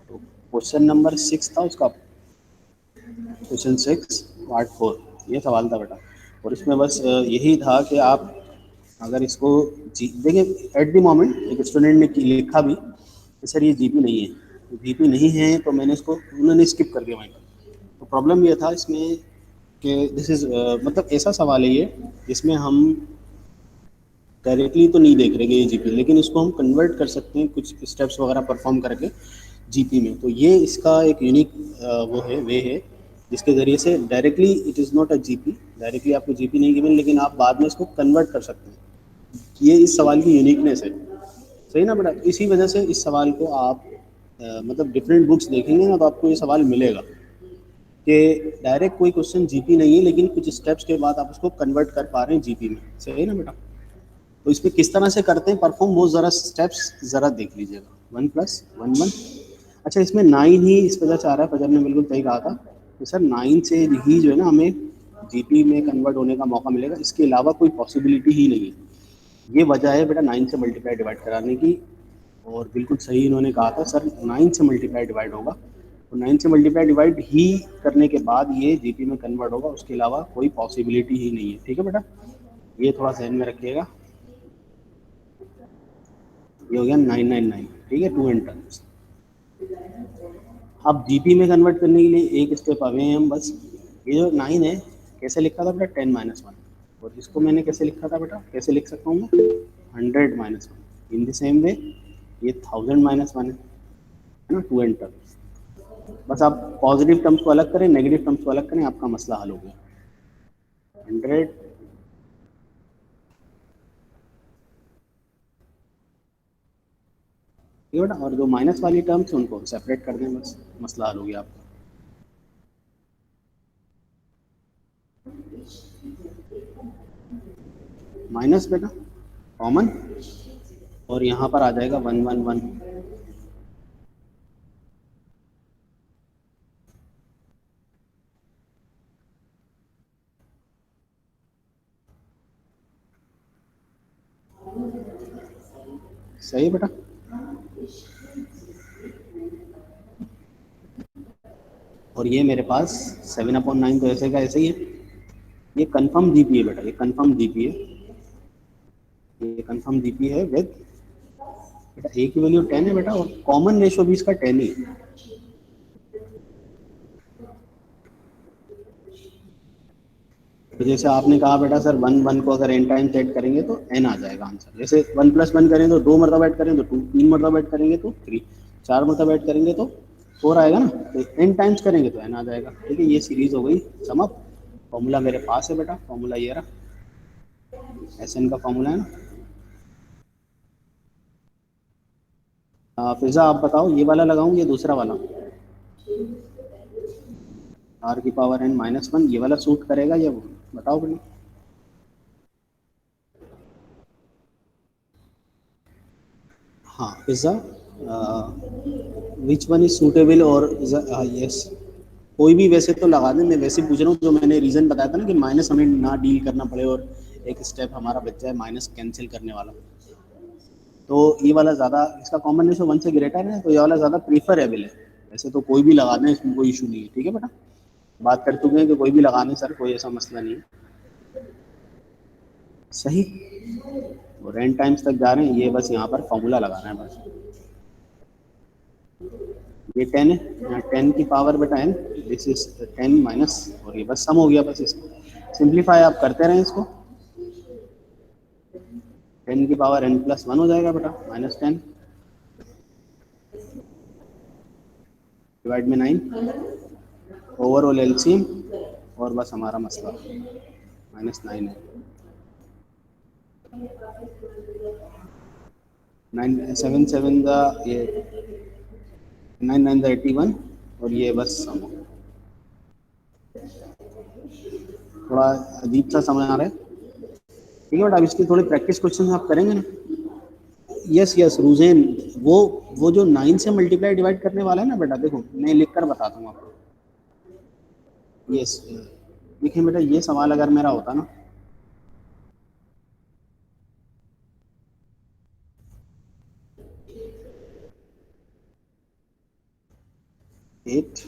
तो क्वेश्चन नंबर 6 था उसका, क्वेश्चन 6 पार्ट 4, ये सवाल था बेटा, और इसमें बस यही था कि आप अगर इसको देखिए, एट द मोमेंट एक स्टूडेंट ने लिखा भी कि सर ये GP नहीं है, तो GP नहीं है तो मैंने इसको, उन्होंने स्किप कर दिया वहीं पर। तो प्रॉब्लम ये था इसमें कि दिस इज़ मतलब ऐसा सवाल है ये जिसमें हम डायरेक्टली तो नहीं देख रहे ये GP, लेकिन इसको हम कन्वर्ट कर सकते हैं कुछ स्टेप्स वगैरह परफॉर्म करके GP में। तो ये इसका एक यूनिक वो है, वे है जिसके ज़रिए से directly it is not a GP, directly आपको GP नहीं गिवन, लेकिन आप बाद में इसको कन्वर्ट कर सकते हैं। ये इस सवाल की यूनिकनेस है, सही ना बेटा? इसी वजह से इस सवाल को आप मतलब डिफरेंट बुक्स देखेंगे ना तो आपको ये सवाल मिलेगा कि डायरेक्ट कोई क्वेश्चन GP नहीं है, लेकिन कुछ स्टेप्स के बाद आप उसको कन्वर्ट कर पा रहे हैं GP में, सही ना बेटा? तो इसमें किस तरह से करते हैं परफॉर्म, वो ज़रा स्टेप्स ज़रा देख लीजिएगा। 1 प्लस 1 1। अच्छा, इसमें 9 ही इस वजह से आ रहा है, फजर ने बिल्कुल सही कहा था कि सर 9 से ही जो है ना हमें GP में कन्वर्ट होने का मौका मिलेगा, इसके अलावा कोई पॉसिबिलिटी ही नहीं है। ये वजह है बेटा 9 से मल्टीप्लाई डिवाइड कराने की, और बिल्कुल सही इन्होंने कहा था सर 9 से मल्टीप्लाई डिवाइड होगा, तो 9 से मल्टीप्लाई डिवाइड ही करने के बाद ये GP में कन्वर्ट होगा, उसके अलावा कोई पॉसिबिलिटी ही नहीं है। ठीक है बेटा, ये थोड़ा ध्यान में रखिएगा। ये हो गया 999, ठीक है, 2 टर्म्स। अब GP में कन्वर्ट करने के लिए एक स्टेप अवे हैं हम बस। ये जो 9 है कैसे लिखा था बेटा, 10 माइनस 1, और इसको मैंने कैसे लिखा था बेटा, कैसे लिख सकता हूँ मैं, 100 minus 1। In the same way ये 1000 माइनस 1 है ना, 2 टर्म्स। बस आप पॉजिटिव टर्म्स को अलग करें, नेगेटिव टर्म्स को अलग करें, आपका मसला हल हो गया। 100 बेटा, और जो माइनस वाली टर्म्स उनको सेपरेट कर दें, बस मसला हल हो गया आपका। माइनस बेटा कॉमन, और यहाँ पर आ जाएगा 1 1 1। सही बेटा, और ये मेरे पास 7/9 तो ऐसे का ऐसे ही है। ये कंफर्म GP है बेटा, ये कंफर्म GP है, ये कंफर्म GP है विद बेटा A की वैल्यू 10 है बेटा, और कॉमन रेशो भी इसका 10 ही है। तो जैसे आपने कहा बेटा सर 1 1 को अगर n टाइम्स ऐड करेंगे तो n आ जाएगा आंसर। जैसे 1 + 1 करें तो 2 मरतबा ऐड करें तो 2, 3 मरतबा ऐड करेंगे तो 3, 4 मरतबा ऐड करेंगे तो 4 आएगा ना। तो n टाइम्स करेंगे तो n आ जाएगा। ठीक है, ये सीरीज हो गई सम अप। फॉर्मूला मेरे पास है बेटा, फॉर्मूला ये रहा, SN का फॉर्मूला है ना। फिजा आप बताओ ये वाला लगाऊं ये दूसरा वाला? r⁻n - 1 ये वाला सूट करेगा या वो, बताओ बेटा। हाँ pizza, which one is suitable और यस, कोई भी वैसे तो लगा दें। मैं वैसे पूछ रहा हूँ, जो मैंने रीज़न बताया था ना कि माइनस हमें ना डील करना पड़े और एक स्टेप हमारा बच जाए माइनस कैंसिल करने वाला। तो ये वाला ज़्यादा, इसका कॉमन रेशो 1 से ग्रेटर है तो ये वाला ज़्यादा प्रीफरेबल है। वैसे तो कोई भी लगा दें, इसमें कोई इशू नहीं है। ठीक है बेटा, बात कर चुके हैं कि कोई भी लगा दें सर, कोई ऐसा मसला नहीं है। सही, और n टाइम्स तक जा रहे हैं, ये बस यहाँ पर फॉर्मूला लगाना है बस। ये 10 है, यहाँ 10 की पावर बेटा n, दिस इज 10 माइनस, और ये बस सम हो गया। बस इसको सिंप्लीफाई आप करते रहें इसको, 10 की पावर n+1 हो जाएगा बेटा, -10 डिवाइड में 9, ओवरऑल एलसीएम, और बस हमारा मसला -9 है। 9 7 7 दा ये 9 9 दा 81, और ये बस सम हो। थोड़ा अजीब सा समझ आ रहा है। ठीक है बेटा, अब इसकी थोड़ी प्रैक्टिस क्वेश्चन आप करेंगे ना। यस यस रुझेन, वो जो 9 से मल्टीप्लाई डिवाइड करने वाला है ना बेटा, देखो मैं लिख कर बताता हूँ आपको। यस, देखिए बेटा, ये सवाल अगर मेरा होता ना, एट,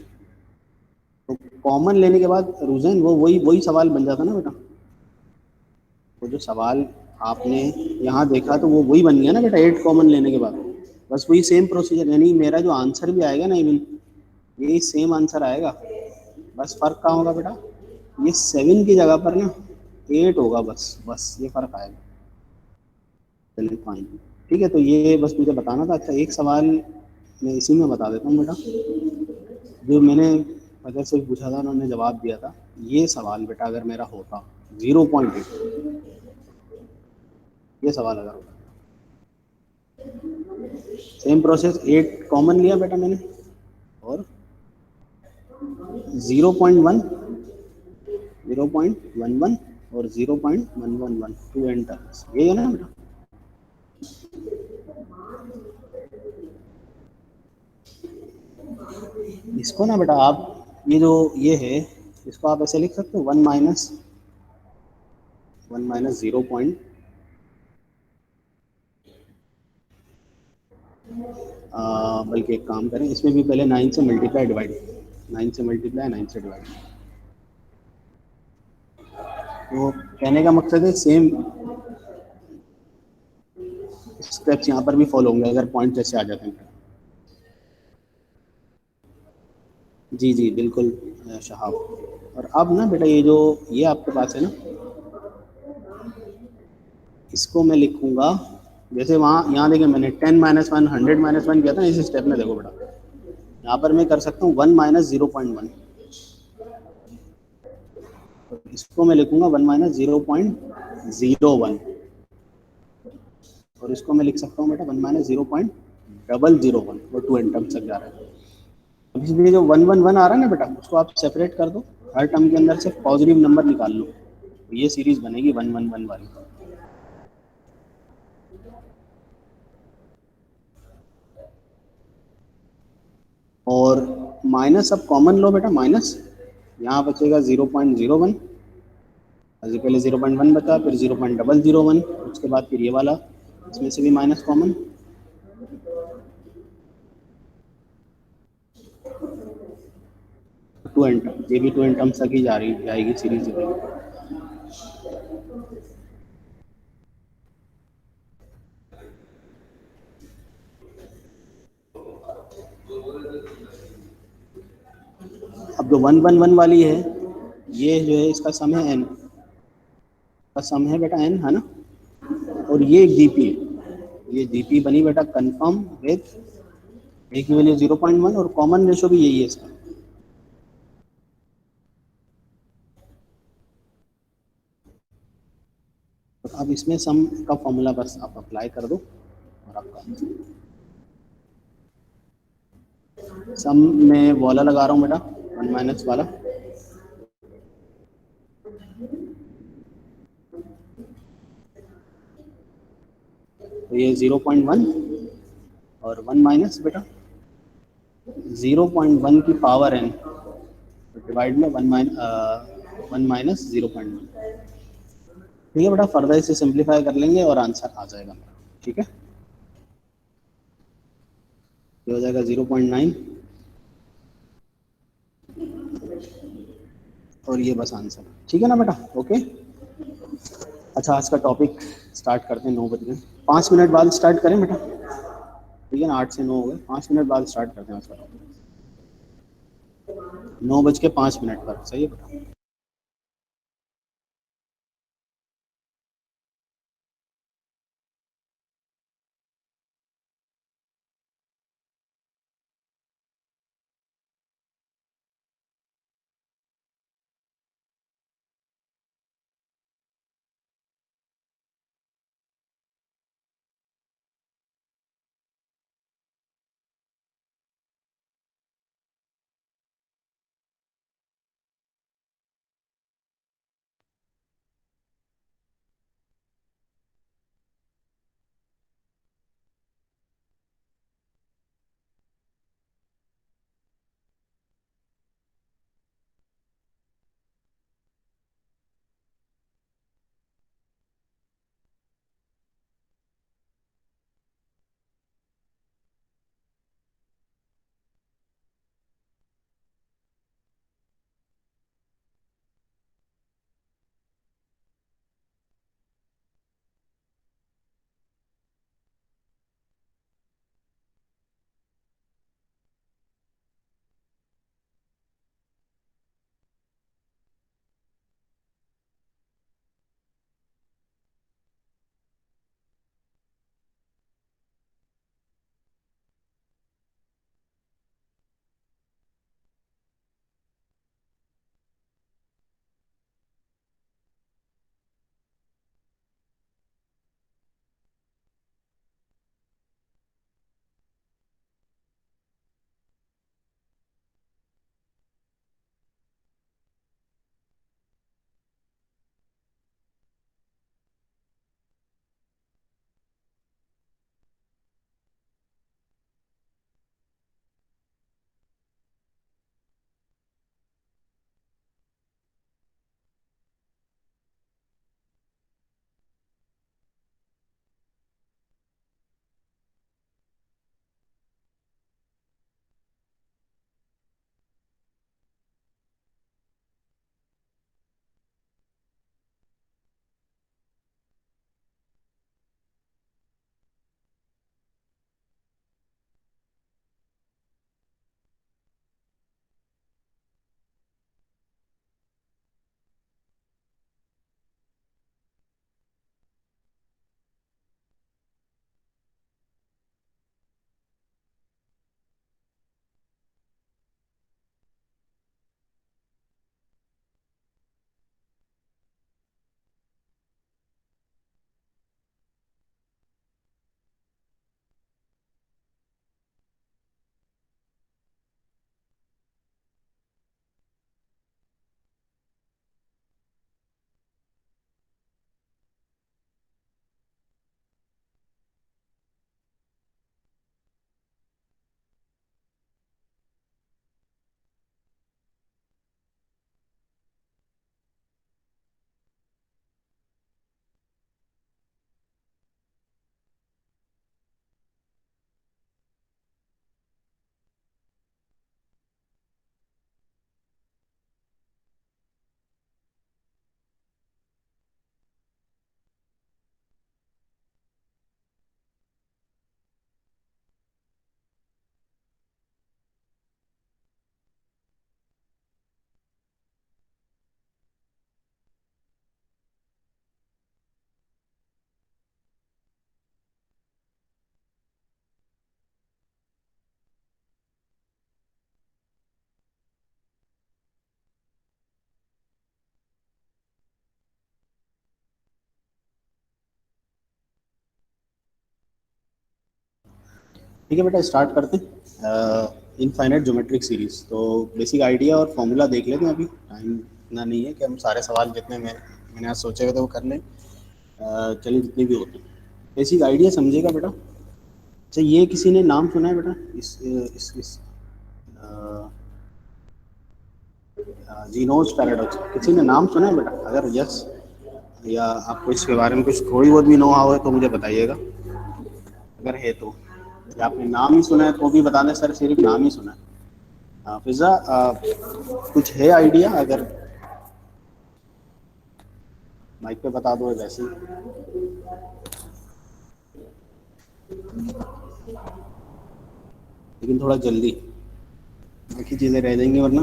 तो कॉमन लेने के बाद रुझेन वो वही वही सवाल बन जाता ना बेटा। वो जो सवाल आपने यहाँ देखा तो वो वही बन गया ना बेटा, 8 कॉमन लेने के बाद। बस वही सेम प्रोसीजर, यानी मेरा जो आंसर भी आएगा ना इवन यही सेम आंसर आएगा। बस फर्क कहाँ होगा बेटा, ये 7 की जगह पर ना 8 होगा, बस ये फर्क आएगा। चलिए फाइन, ठीक है। तो ये बस मुझे बताना था। अच्छा, एक सवाल मैं इसी में बता देता हूँ बेटा, जो मैंने अगर से पूछा था उन्होंने जवाब दिया था। ये सवाल बेटा अगर मेरा होता 0.8, ये सवाल अगर होता, सेम प्रोसेस, 8 कॉमन लिया बेटा मैंने, और 0.1, 0.11 और 0.111 टू एंटर्स, ये है ना बेटा। इसको ना बेटा आप, ये जो ये है, इसको आप ऐसे लिख सकते हो 1 माइनस 0 पॉइंट, बल्कि एक काम करें, इसमें भी पहले 9 से मल्टीप्लाई डिवाइड, 9 से मल्टीप्लाई 9 से डिवाइड। तो कहने का मकसद है सेम स्टेप्स यहाँ पर भी फॉलो होंगे अगर पॉइंट जैसे आ जाते हैं। जी जी बिल्कुल शहाब। और अब ना बेटा ये जो ये आपके पास है ना, इसको मैं लिखूंगा जैसे वहाँ, यहाँ देखिए मैंने 10 - 1 100 - 1 किया था ना, इस स्टेप में देखो बेटा, यहाँ पर मैं कर सकता हूँ 1 - 0.1, तो इसको मैं लिखूंगा 1 - 0.01, और इसको मैं लिख सकता हूँ बेटा 1 - 0.001, और 2 n टर्म्स तक जा रहा है। अब इसमें जो 1 1 1 आ रहा है ना बेटा, उसको आप सेपरेट कर दो, हर टर्म के अंदर से पॉजिटिव नंबर निकाल लो, तो ये सीरीज बनेगी 1 1 1 वाली। और माइनस अब कॉमन लो बेटा, माइनस यहाँ बचेगा 0.01, पहले 0.1 बचा, फिर 0.001, उसके बाद फिर ये वाला, इसमें से भी minus common, two N term, ये भी 2 n टर्म्स तक ही जा रही जाएगी सीरीज। अब जो 1 1 1 वाली है, ये जो है इसका सम है n, का सम है बेटा n, है ना, और ये dp है, ये dp बनी बेटा कंफर्म विद a की वैल्यू 0.1 और कॉमन रेशो भी यही है इसका। तो अब इसमें सम का फॉर्मूला बस आप अप्लाई कर दो और आपका सम में वाला लगा रहा हूँ बेटा 1 माइनस वाला, तो ये 0.1 और 1 माइनस बेटा 0.1 की पावर n, तो डिवाइड में 1 माइनस 0.1। ठीक है बेटा, फर्दर इसे सिंप्लीफाई कर लेंगे और आंसर आ जाएगा मेरा। ठीक है, ये हो जाएगा 0.9 और ये बस आंसर। ठीक है ना बेटा, ओके। अच्छा, आज का टॉपिक स्टार्ट करते हैं, 9 बज गए, 5 मिनट बाद स्टार्ट करें बेटा। ठीक है ना, 8 से 9 हो गए, 5 मिनट बाद स्टार्ट करते हैं आज का टॉपिक, 9:05 पर, सही है बेटा। ठीक है बेटा, स्टार्ट करते हैं इनफाइनाइट ज्योमेट्रिक सीरीज। तो बेसिक आइडिया और फॉर्मूला देख लेते हैं। अभी टाइम इतना नहीं है कि हम सारे सवाल जितने मैंने आज सोचे हुए थे वो कर लें। चलिए जितने भी होते हैं, बेसिक आइडिया समझिएगा बेटा। अच्छा, ये किसी ने नाम सुना है बेटा इस जीनोस पैराडॉक्स? किसी ने नाम सुना है बेटा? अगर यस या आपको इसके बारे में कुछ थोड़ी बहुत भी नो हाउ है तो मुझे बताइएगा, अगर है तो। या आपने नाम ही सुना है तो भी बता दें, सर सिर्फ नाम ही सुना है। फिजा कुछ है आइडिया? अगर माइक पे बता दो वैसे ही। लेकिन थोड़ा जल्दी, बाकी चीज़ें रह जाएंगी वरना।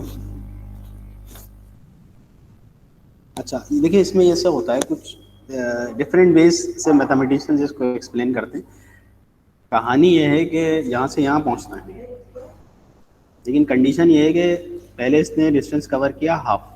अच्छा देखिए, इसमें ये सब होता है कुछ डिफरेंट वेज से मैथमेटिशियन जिसको एक्सप्लेन करते हैं। कहानी ये है कि यहाँ से यहाँ पहुँचना है, लेकिन कंडीशन ये है कि पहले इसने डिस्टेंस कवर किया हाफ,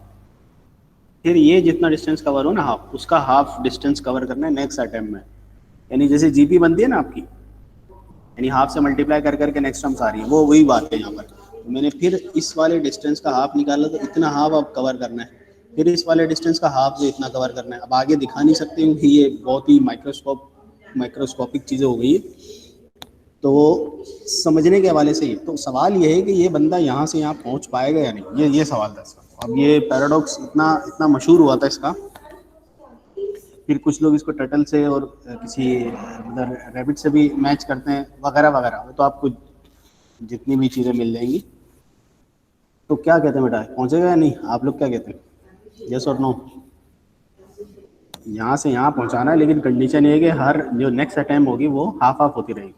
फिर ये जितना डिस्टेंस कवर हो ना हाफ, उसका हाफ डिस्टेंस कवर करना है नेक्स्ट अटेम्प्ट में। यानी जैसे जीपी बनती है ना आपकी, यानी हाफ से मल्टीप्लाई कर करके नेक्स्ट टर्म्स आ रही है, वो वही बात है यहाँ पर। तो मैंने फिर इस वाले डिस्टेंस का हाफ निकाला तो इतना हाफ अब कवर करना है, फिर इस वाले डिस्टेंस का हाफ जो इतना कवर करना है। अब आगे दिखा नहीं सकती हूँ कि ये बहुत ही माइक्रोस्कोपिक चीज़ें हो गई है, तो वो समझने के हवाले से ही। तो सवाल ये है कि ये बंदा यहाँ से यहाँ पहुँच पाएगा या नहीं, ये सवाल था इसका। अब ये पैराडॉक्स इतना मशहूर हुआ था इसका, फिर कुछ लोग इसको टर्टल से और किसी मतलब रैबिट से भी मैच करते हैं वगैरह वगैरह, तो आपको जितनी भी चीज़ें मिल जाएंगी। तो क्या कहते हैं बेटा, पहुँचेगा या नहीं? आप लोग क्या कहते हैं, यस और नो? यहाँ से यहाँ पहुँचाना है, लेकिन कंडीशन ये है कि हर जो नेक्स्ट अटैम्प्ट होगी वो हाफ हाफ होती रहेगी।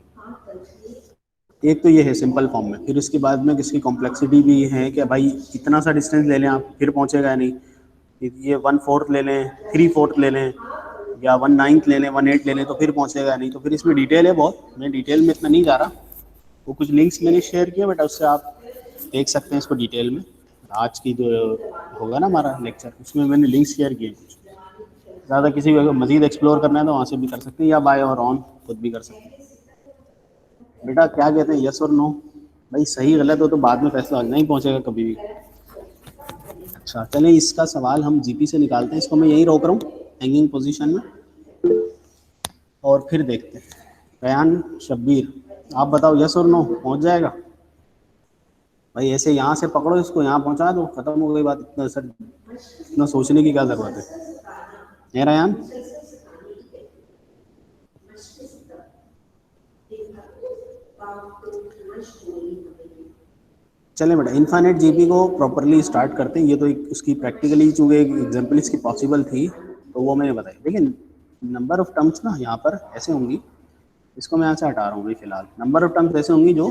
एक तो ये है सिंपल फॉर्म में, फिर उसके बाद में किसकी कॉम्प्लेक्सिटी भी है कि भाई इतना सा डिस्टेंस ले लें आप, फिर पहुँचेगा या नहीं। ये 1/4 ले लें, 3/4 ले लें, या 1/9 ले लें, 1/8 ले लें, तो फिर पहुँचेगा नहीं। तो फिर इसमें डिटेल है बहुत, मैं डिटेल में इतना नहीं जा रहा। वो कुछ लिंक्स मैंने शेयर किया बेटा, उससे आप देख सकते हैं इसको डिटेल में। आज की जो होगा ना हमारा लेक्चर, उसमें मैंने लिंक्स शेयर किए कुछ। ज़्यादा किसी को मज़ीद एक्सप्लोर करना है तो वहाँ से भी कर सकते हैं, या बाय और ऑन खुद भी कर सकते हैं। बेटा क्या कहते हैं, यस और नो? भाई सही गलत हो तो बाद में फैसला हो, नहीं पहुँचेगा कभी भी। अच्छा चलें, इसका सवाल हम जीपी से निकालते हैं। इसको मैं यहीं रोक रहा हूँ हैंगिंग पोजीशन में, और फिर देखते हैं। रयान शब्बीर, आप बताओ यस और नो, पहुँच जाएगा? भाई ऐसे यहाँ से पकड़ो इसको, यहाँ पहुँचा दो, खत्म हो गई बात। इतना सर इतना सोचने की क्या ज़रूरत है रयान? चलें बेटा, इनफाइनाइट जीपी को प्रॉपरली स्टार्ट करते हैं। ये तो एक उसकी प्रैक्टिकली चूँकि एक एग्जाम्पल इसकी पॉसिबल थी तो वो मैंने बताई। लेकिन नंबर ऑफ टर्म्स ना यहाँ पर ऐसे होंगी, इसको मैं यहाँ से हटा रहा हूँ फिलहाल। नंबर ऑफ टर्म्स ऐसे होंगी जो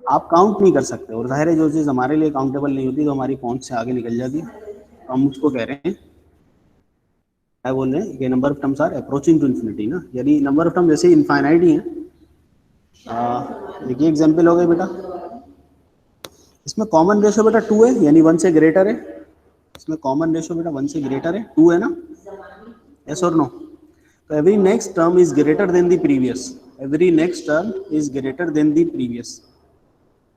आप काउंट नहीं कर सकते, और जाहिर है जो चीज़ हमारे लिए काउंटेबल नहीं होती तो हमारी पहुँच से आगे निकल जाती है। तो हम उसको कह रहे हैं, क्या बोल रहे हैं कि number of terms are approaching to infinity ना, यानी नंबर ऑफ टर्म्स जैसे इनफाइनाइट ही है। देखिए एग्जाम्पल हो गए बेटा, इसमें कॉमन रेशो बेटा 2 है, यानी 1 से ग्रेटर है। इसमें कॉमन रेशो बेटा 1 से ग्रेटर है, 2 है ना, यस और नो? तो every next term is greater than the previous, every next term is greater than the previous.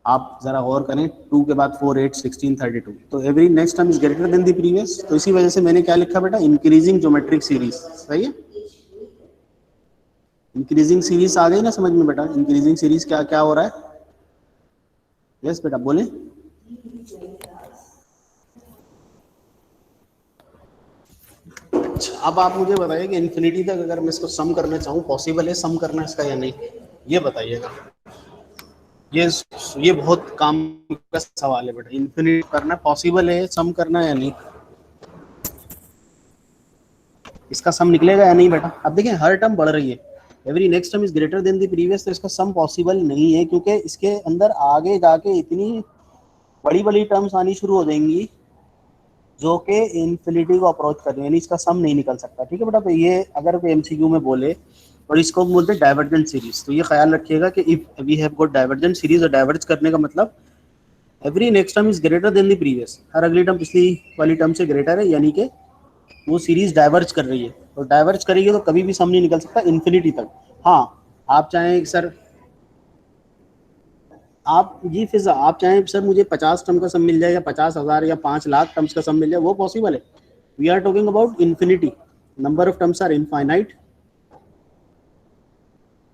आप जरा गौर करें, 2 के बाद 4, 8, 16, 32, तो every next term is greater than the previous. तो इसी वजह से मैंने क्या लिखा बेटा, इंक्रीजिंग ज्योमेट्रिक सीरीज। सही है, इंक्रीजिंग सीरीज आ गई ना समझ में बेटा? इंक्रीजिंग सीरीज क्या क्या हो रहा है? यस बेटा बोले। अच्छा अब आप मुझे बताइए कि इन्फिनिटी तक अगर मैं इसको सम करना चाहूँ, पॉसिबल है सम करना इसका या नहीं, ये बताइएगा। ये बहुत काम का सवाल है बेटा, इन्फिनिटी करना पॉसिबल है, सम करना या नहीं, इसका सम निकलेगा या नहीं बेटा? अब देखिए हर टर्म बढ़ रही है, every next term is greater than the previous, तो इसका सम पॉसिबल नहीं है, क्योंकि इसके अंदर आगे जाके इतनी बड़ी बड़ी टर्म्स आनी शुरू हो जाएंगी जो कि इन्फिनिटी को अप्रोच कर रही है, यानी इसका सम नहीं निकल सकता। ठीक है बेटा, तो ये अगर कोई एमसीक्यू में बोले और इसको बोलते हैं डाइवर्जेंट सीरीज, तो ये ख्याल रखिएगा कि if we have got divergent series, और डाइवर्ज करने का मतलब every next term is greater than the previous, हर अगली टर्म पिछली वाली टर्म से ग्रेटर है, यानी कि वो सीरीज डाइवर्ज कर रही है। तो डाइवर्ज करेगी तो कभी भी सम नहीं निकल सकता इन्फिनिटी तक। हाँ आप चाहें सर आप जी फिर आप चाहें सर मुझे 50 टर्म का सम मिल जाए या 50,000 या 5 लाख टर्म्स का सम मिल जाए, वो पॉसिबल है। We are talking about infinity, number of terms are infinite.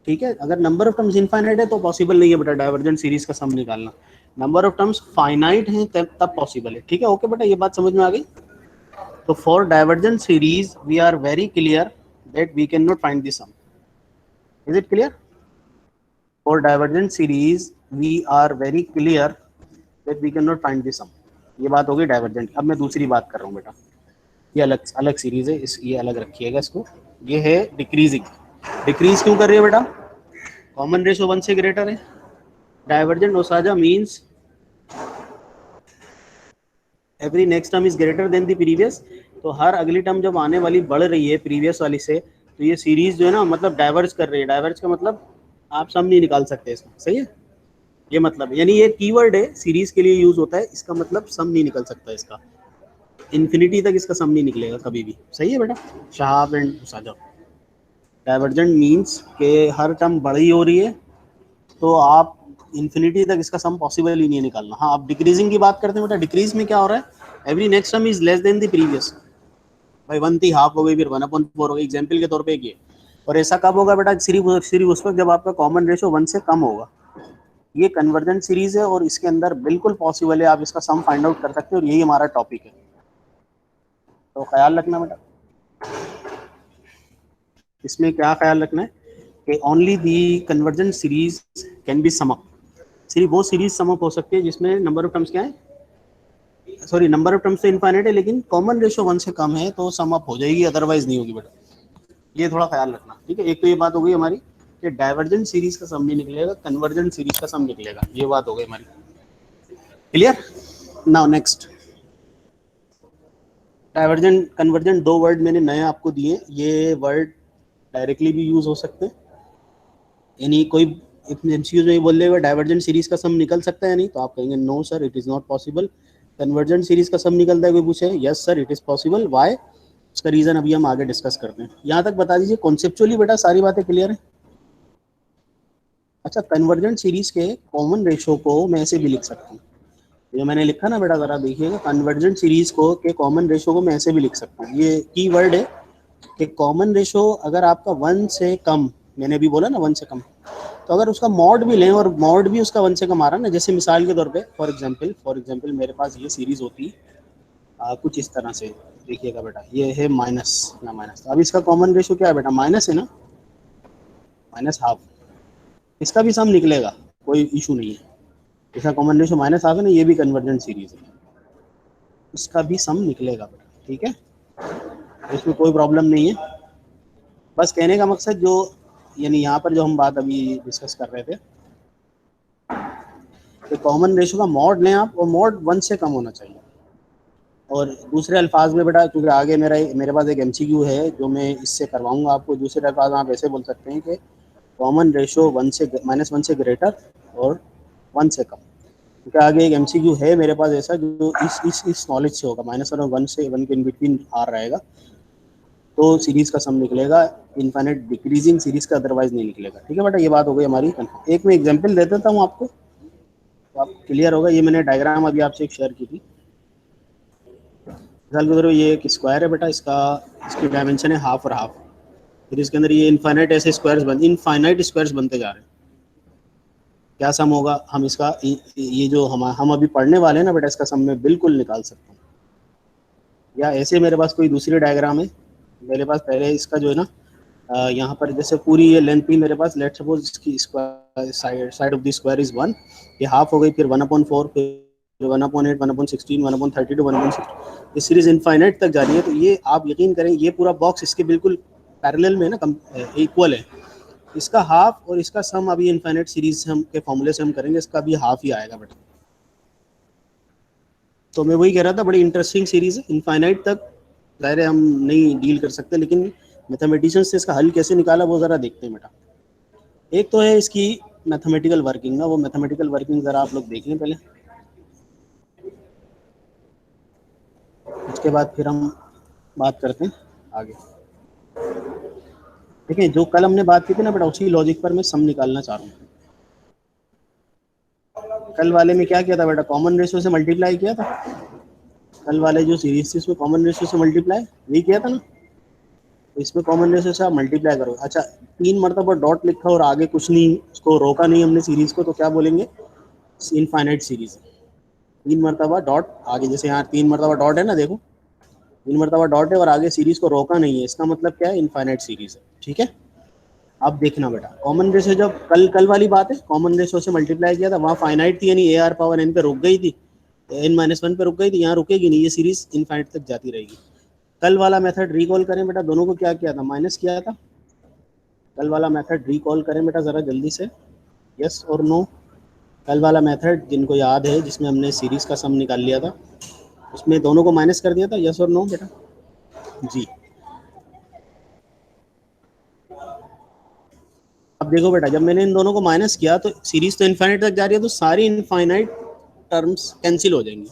ठीक है, अगर नंबर ऑफ टर्म्स इनफाइनाइट है तो पॉसिबल नहीं है बेटा डाइवर्जेंट सीरीज का सम निकालना। नंबर ऑफ टर्म्स फाइनाइट है तब पॉसिबल है। ठीक है, ओके बेटा, ये बात समझ में आ गई। तो for divergent series we are very clear that we can not find the sum. Is it clear? For divergent series we are very clear that we cannot find the sum। ये बात हो गई डाइवर्जेंट। अब मैं दूसरी बात कर रहा हूँ बेटा, ये अलग अलग सीरीज है, इस ये अलग रखिएगा इसको। ये है डिक्रीजिंग। डिक्रीज क्यों कर रही है बेटा? कॉमन रेशो 1 से ग्रेटर है। डाइवर्जेंट ओसाजा means every next term is greater than the previous. तो हर अगली टर्म जब आने वाली बढ़ रही है प्रीवियस वाली से, तो ये सीरीज जो है ना मतलब डाइवर्ज कर रही है। डाइवर्ज का मतलब आप सम नहीं निकाल सकते इसका, सही है? ये मतलब यानी ये कीवर्ड है, सीरीज के लिए यूज होता है, इसका मतलब सम नहीं निकल सकता इसका, इन्फिनिटी तक इसका सम नहीं निकलेगा कभी भी। सही है बेटा Shahab and Saja? Divergent means के हर टर्म बड़ी हो रही है तो आप इन्फिनिटी तक इसका सम पॉसिबल ही नहीं निकालना। हाँ, आप डिक्रीजिंग की बात करते हैं बेटा, डिक्रीज में क्या हो रहा है? Every next term is less than the previous. भाई 1 थी, हाफ हो गई, फिर 1/4 हो गई, एग्जाम्पल के तौर पे ये। और ऐसा कब होगा बेटा? सिर्फ उस वक्त जब आपका कॉमन रेशो 1 से कम होगा। ये कन्वर्जेंट सीरीज है और इसके अंदर बिल्कुल पॉसिबल है आप इसका सम फाइंड आउट कर सकते हो, और यही हमारा टॉपिक है, तो ख्याल रखना बेटा। इसमें क्या ख्याल रखना है कि only the convergent series can be sum up. सिर्फ वो सीरीज सम अप हो सकती है जिसमें नंबर ऑफ टर्म्स क्या है, सॉरी नंबर ऑफ टर्म्स तो इनफाइनाइट है लेकिन कॉमन रेशो 1 से कम है, तो सम अप हो जाएगी, अदरवाइज नहीं होगी बेटा। ये थोड़ा ख्याल रखना, ठीक है। एक तो ये बात हो गई हमारी कि डाइवर्जेंट सीरीज का सम नहीं निकलेगा, कन्वर्जेंट सीरीज का सम निकलेगा, ये बात हो गई हमारी। Clear? Now next, divergent convergent दो वर्ड मैंने नए आपको दिए। ये वर्ड डायरेक्टली भी यूज हो सकते हैं, यानी कोई एमसीक्यूज में बोल देगा डाइवर्जेंट सीरीज का सम निकल सकता है नहीं, तो आप कहेंगे no sir it is not possible. Convergent series का सम निकलता है कोई पूछे, yes sir it is possible, why? उसका रीजन अभी हम आगे डिस्कस करते हैं। यहाँ तक बता दीजिए कॉन्सेप्चुअली बेटा सारी बातें क्लियर है? अच्छा, कन्वर्जेंट सीरीज के कॉमन रेशो को मैं ऐसे भी लिख सकता हूँ, ये मैंने लिखा ना बेटा, जरा देखिएगा। कन्वर्जेंट सीरीज को के कॉमन रेशो को मैं ऐसे भी लिख सकता हूँ, ये की वर्ड है कि कॉमन रेशो अगर आपका 1 से कम, मैंने भी बोला ना 1 से कम, तो अगर उसका मॉड भी लें और मॉड भी उसका 1 से कम आ रहा है ना, जैसे मिसाल के तौर पे फॉर एग्जांपल मेरे पास ये सीरीज होती कुछ इस तरह से, देखिएगा बेटा, ये है माइनस या माइनस। अब इसका कॉमन रेशो क्या है बेटा? माइनस है ना, माइनस हाफ। इसका भी सम निकलेगा, कोई इशू नहीं है। इसका कॉमन रेशो माइनस हाफ है ना, ये भी कन्वर्जेंट सीरीज है, इसका भी सम निकलेगा बेटा, ठीक है, इसमें कोई प्रॉब्लम नहीं है। बस कहने का मकसद जो यानी यहाँ पर जो हम बात अभी डिस्कस कर रहे थे कि कॉमन रेशो का मॉड लें आप, और मॉड 1 से कम होना चाहिए। और दूसरे अल्फाज में बेटा, क्योंकि आगे मेरे पास एक एमसीक्यू है जो मैं इससे करवाऊंगा आपको, दूसरे अल्फाज में आप ऐसे बोल सकते हैं कि कॉमन रेशो -1 से ग्रेटर और 1 से कम, क्योंकि आगे एक एमसीक्यू है मेरे पास ऐसा जो इस नॉलेज से होगा, -1 और 1 से 1 के इन बिटवीन आर रहेगा, तो सीरीज का सम निकलेगा, इनफाइनाइट डिक्रीजिंग सीरीज का अदरवाइज नहीं निकलेगा। ठीक है बेटा, ये बात हो गई हमारी। एक मैं एग्जांपल दे देता हूँ आपको, तो आप क्लियर होगा। ये मैंने डायग्राम अभी आपसे एक शेयर की थी, मिसाल के तौर पर ये एक स्क्वायर है बेटा, इसकी डायमेंशन है हाफ और हाफ, फिर इसके अंदर ये इनफाइनाइट ऐसे इनफाइनाइट स्क्वायर्स बनते जा रहे हैं। क्या सम होगा? हम इसका ये जो हम अभी पढ़ने वाले हैं ना बेटा, इसका सम मैं बिल्कुल निकाल सकता हूँ। या ऐसे मेरे पास कोई दूसरी डायग्राम है, मेरे पास पहले इसका जो है ना यहाँ पर जैसे पूरी ये लेंथ भी मेरे पास, लेट्स सपोज इसकी side of the square is 1, ये हाफ हो गई, फिर 1/4, फिर 1/8, 1/16, 1/32, 1/60, ये सीरीज इनफाइनाइट तक जा रही है। तो ये आप यकीन करें ये पूरा बॉक्स इसके बिल्कुल पैरेलल में ना, इक्वल है। इसका हाफ और इसका सम अभी इनफाइनाइट सीरीज हम के फॉर्मूले से हम करेंगे, इसका भी हाफ ही आएगा बेटा। तो मैं वही कह रहा था, बड़ी इंटरेस्टिंग सीरीज है, इनफाइनाइट तक ज़ाहिर है हम नहीं डील कर सकते, लेकिन मैथमेटिशियंस से इसका हल कैसे निकाला वो ज़रा देखते हैं बेटा। एक तो है इसकी मैथमेटिकल वर्किंग ना, वो मैथमेटिकल वर्किंग ज़रा आप लोग देख लें पहले, उसके बाद फिर हम बात करते हैं आगे। देखिए जो कल हमने बात की थी ना बेटा, उसी लॉजिक पर मैं सम निकालना चाह रहा हूँ। कल वाले में क्या किया था बेटा, कॉमन रेशियो से मल्टीप्लाई किया था। कल वाले जो सीरीज थी उसमें कॉमन रेशियो से मल्टीप्लाई यही किया था ना, तो इसमें कॉमन रेशियो से आप मल्टीप्लाई करो। अच्छा 3 मरतबा डॉट लिखा और आगे कुछ नहीं, उसको रोका नहीं हमने सीरीज को, तो क्या बोलेंगे, इनफाइनाइट सीरीज। 3 मरतबा डॉट आगे, जैसे यहाँ 3 मरतबा डॉट है ना, देखो 3 मरतबा डॉट है और आगे सीरीज को रोका नहीं है, इसका मतलब क्या है, इनफाइनाइट सीरीज है। ठीक है, अब देखना बेटा, कॉमन रेशियो जब कल वाली बात है, कॉमन रेशियो से मल्टीप्लाई किया था, वहाँ फाइनाइट थी, यानी ए आर पावर एन पे रुक गई थी, n-1 पे रुक गई थी, यहाँ रुकेगी नहीं, ये सीरीज इनफाइनाइट तक जाती रहेगी। कल वाला मेथड रिकॉल करें बेटा, दोनों को क्या किया था, माइनस किया था। कल वाला मेथड रिकॉल करें बेटा ज़रा जल्दी से, यस और नो। कल वाला मेथड जिनको याद है, जिसमें हमने सीरीज का सम निकाल लिया था, उसमें दोनों को माइनस कर दिया था, यस और नो बेटा जी। अब देखो बेटा, जब मैंने इन दोनों को माइनस किया तो सीरीज तो इनफाइनाइट तक जा रही है, तो सारी इनफाइनाइट टर्म्स कैंसिल हो जाएंगी।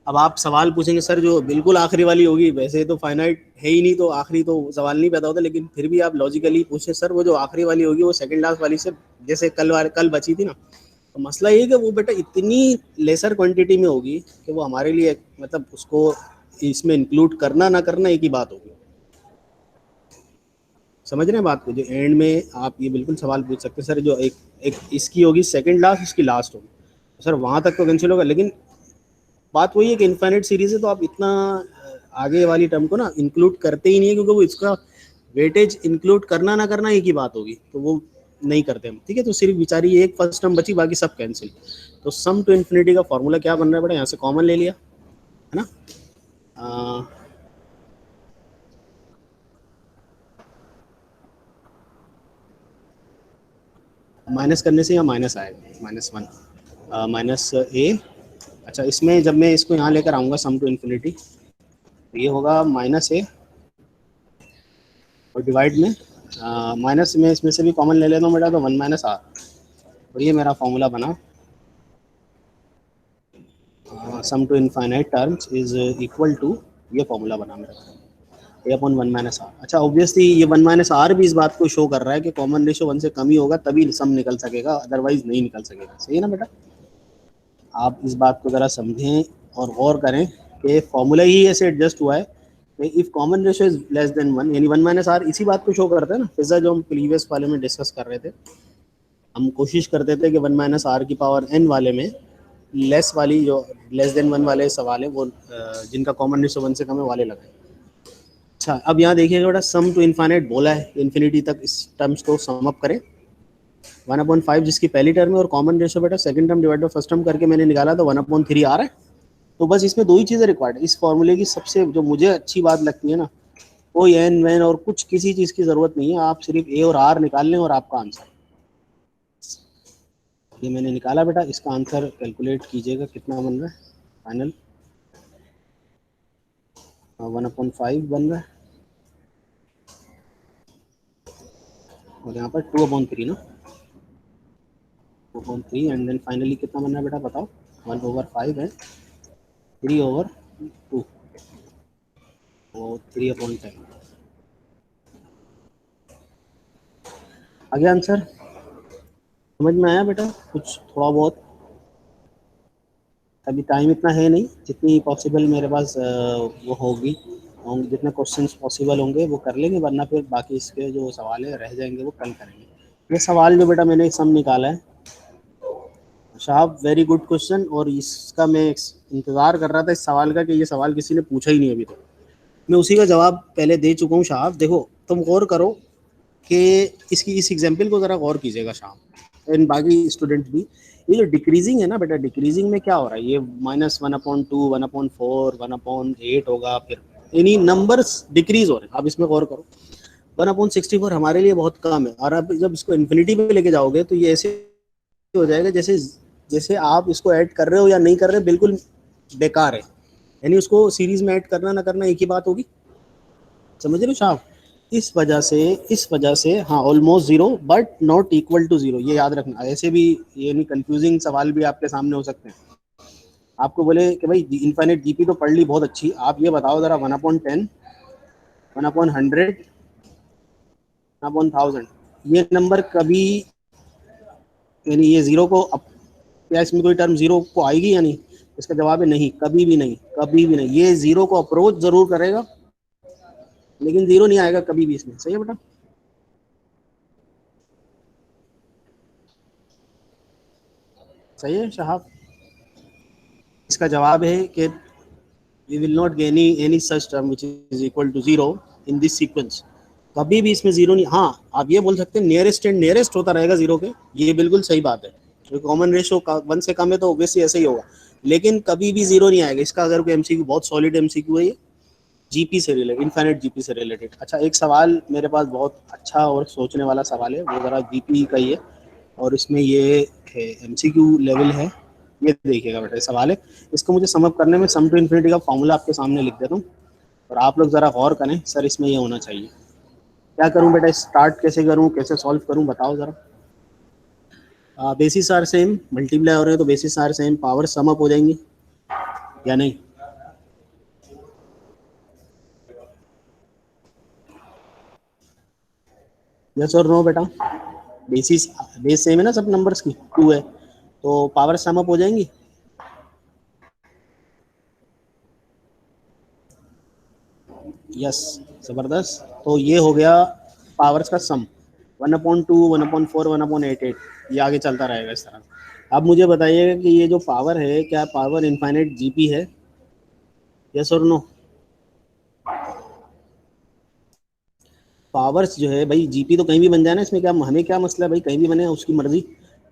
अब आप सवाल पूछेंगे सर जो बिल्कुल आखिरी वाली होगी, वैसे तो फाइनाइट है ही नहीं तो आखिरी तो सवाल नहीं पैदा होता, लेकिन फिर भी आप लॉजिकली पूछे सर वो जो आखिरी वाली होगी वो सेकंड लास्ट वाली से जैसे कल बची थी ना, तो मसला ये है कि वो बेटा इतनी लेसर क्वांटिटी में होगी कि वो हमारे लिए मतलब उसको इसमें इंक्लूड करना ना करना एक ही बात होगी। समझ रहे हैं बात को, जो एंड में आप ये बिल्कुल सवाल पूछ सकते हैं सर जो एक इसकी होगी सेकंड लास्ट, इसकी लास्ट होगी, सर वहाँ तक तो कैंसिल होगा, लेकिन बात वही है कि इनफाइनाइट सीरीज है तो आप इतना आगे वाली टर्म को ना इंक्लूड करते ही नहीं है, क्योंकि वो इसका वेटेज इंक्लूड करना ना करना एक ही बात होगी, तो वो नहीं करते हम। ठीक है, तो सिर्फ बेचारी एक फर्स्ट टर्म बची, बाकी सब कैंसिल। तो सम टू इन्फिनिटी का फॉर्मूला क्या बन रहा है बेटा, यहाँ से कॉमन ले लिया है ना, माइनस करने से या माइनस आएगा -1 माइनस ए। अच्छा इसमें जब मैं इसको यहाँ लेकर आऊँगा सम टू इन्फिनिटी, तो ये होगा -a और डिवाइड में माइनस में इसमें से भी कॉमन ले लेता हूँ बेटा, तो 1 - r, और ये मेरा फॉर्मूला बना sum to infinite terms is equal to, ये फॉर्मूला बना मेरा a/1 - r। अच्छा ऑब्वियसली ये 1 - r भी इस बात को शो कर रहा है कि कॉमन रेशियो 1 से कम ही होगा तभी सम निकल सकेगा, अदरवाइज नहीं निकल सकेगा। सही है ना बेटा, आप इस बात को ज़रा समझें और गौर करें कि फॉर्मूला ही ऐसे एडजस्ट हुआ है कि if common ratio is less than 1, यानी 1 - r इसी बात को शो करता है ना। फिजा जो हम प्रीवियस वाले में डिस्कस कर रहे थे, हम कोशिश करते थे कि 1 - r की पावर n वाले में लेस वाली जो लेस देन 1 वाले सवाल है वो जिनका कॉमन रेशियो 1 से कम है वाले लगाए। अच्छा अब यहाँ देखिएगा बेटा, सम टू इनफाइनाइट बोला है, इन्फिनिटी तक इस टर्म्स को सम अप करें। 1/5 जिसकी पहली टर्म है और कॉमन रेशियो बेटा second term divide by first term करके मैंने निकाला, तो 1/3 आ रहा है। तो बस इसमें दो ही चीज़ें रिक्वायर्ड है। इस फॉर्मूले की सबसे जो मुझे अच्छी बात लगती है ना, कोई एन वैन और कुछ किसी चीज़ की ज़रूरत नहीं है, आप सिर्फ ए और आर निकाल लें और आपका आंसर। ये मैंने निकाला बेटा, इसका आंसर कैलकुलेट कीजिएगा कितना बन रहा है फाइनल, 1/5 बन रहा है और यहाँ पर 2/3 ना, 2/3 एंड देन फाइनली कितना बन रहा है बेटा बताओ, 1/5 है 3/2 और 3/10 आगे आंसर समझ में आया बेटा कुछ थोड़ा बहुत। अभी टाइम इतना है नहीं, जितनी पॉसिबल मेरे पास वो होगी, जितने क्वेश्चंस पॉसिबल होंगे वो कर लेंगे, वरना फिर बाकी इसके जो सवाल है रह जाएंगे वो कल करेंगे। ये सवाल जो बेटा मैंने सम निकाला है साहब, वेरी गुड क्वेश्चन, और इसका मैं इंतज़ार कर रहा था इस सवाल का कि ये सवाल किसी ने पूछा ही नहीं अभी तक। मैं उसी का जवाब पहले दे चुका हूँ साहब। देखो तुम गौर करो कि इसकी इस एग्जाम्पल को ज़रा गौर कीजिएगा साहब, एंड बाकी स्टूडेंट भी। ये जो डिक्रीजिंग है ना बेटा, डिक्रीजिंग में क्या हो रहा है, ये -1/2 1/4 1/8 होगा, फिर यानी नंबर्स डिक्रीज हो रहे हैं। आप इसमें गौर करो, 1/64 हमारे लिए बहुत कम है, और आप जब इसको इन्फिनिटी पे लेके जाओगे तो ये ऐसे हो जाएगा जैसे जैसे आप इसको ऐड कर रहे हो या नहीं कर रहे, बिल्कुल बेकार है। यानी उसको सीरीज में ऐड करना ना करना एक ही बात होगी, समझ रहे हो साहब। इस वजह से हाँ almost zero but not equal to zero, ये याद रखना। ऐसे भी ये नहीं कंफ्यूजिंग सवाल भी आपके सामने हो सकते हैं। आपको बोले कि भाई इनफाइनाइट जीपी तो पढ़ ली बहुत अच्छी, आप ये बताओ ज़रा 1/10 1/100 1/1000 ये नंबर कभी यानी ये जीरो को क्या इसमें कोई टर्म जीरो को आएगी या नहीं? इसका जवाब है नहीं, कभी भी नहीं, कभी भी नहीं। ये जीरो को अप्रोच जरूर करेगा लेकिन जीरो नहीं आएगा कभी भी इसमें। सही है बेटा? सही है शहाब? इसका जवाब है कि we will not gain any such term which is equal to zero in this sequence। कभी भी इसमें जीरो नहीं। हाँ, आप ये बोल सकते हैं नियरेस्ट एंड नियरेस्ट होता रहेगा जीरो के, ये बिल्कुल सही बात है, क्योंकि कॉमन रेशियो का 1 से कम है तो ऑब्वियसली ऐसे ही होगा, लेकिन कभी भी जीरो नहीं आएगा। इसका अगर कोई एमसीक्यू, बहुत सॉलिड एमसीक्यू है ये, जीपी से रिलेटेड, इनफाइनाइट जीपी से रिलेटेड। अच्छा, एक सवाल मेरे पास बहुत अच्छा और सोचने वाला सवाल है, वो ज़रा जीपी का ही है, और इसमें ये है एमसीक्यू लेवल है। ये देखिएगा बेटा, सवाल है, इसको मुझे सम अप करने में सम टू इन्फिनिटी का फॉर्मूला आपके सामने लिख देता हूँ और आप लोग ज़रा गौर करें, सर इसमें ये होना चाहिए। क्या करूं बेटा, स्टार्ट कैसे करूं, कैसे सॉल्व करूं, बताओ ज़रा। बेसिस आर सेम, मल्टीप्लाई हो रहे हैं तो basis are same, power sum up हो जाएंगी या नहीं? यस और नो बेटा? बेसिस, बेस सेम है ना सब नंबर्स की, 2 है तो पावर सम अप हो जाएंगी। यस, ज़बरदस्त। तो ये हो गया पावर्स का सम, 1/2, 1/4, 1/88, ये आगे चलता रहेगा इस तरह। अब मुझे बताइएगा कि ये जो पावर है, क्या पावर इनफाइनाइट जीपी है? यस और नो? पावर्स जो है भाई, जीपी तो कहीं भी बन जाए ना, इसमें क्या, हमें क्या मसला है भाई, कहीं भी बने उसकी मर्जी,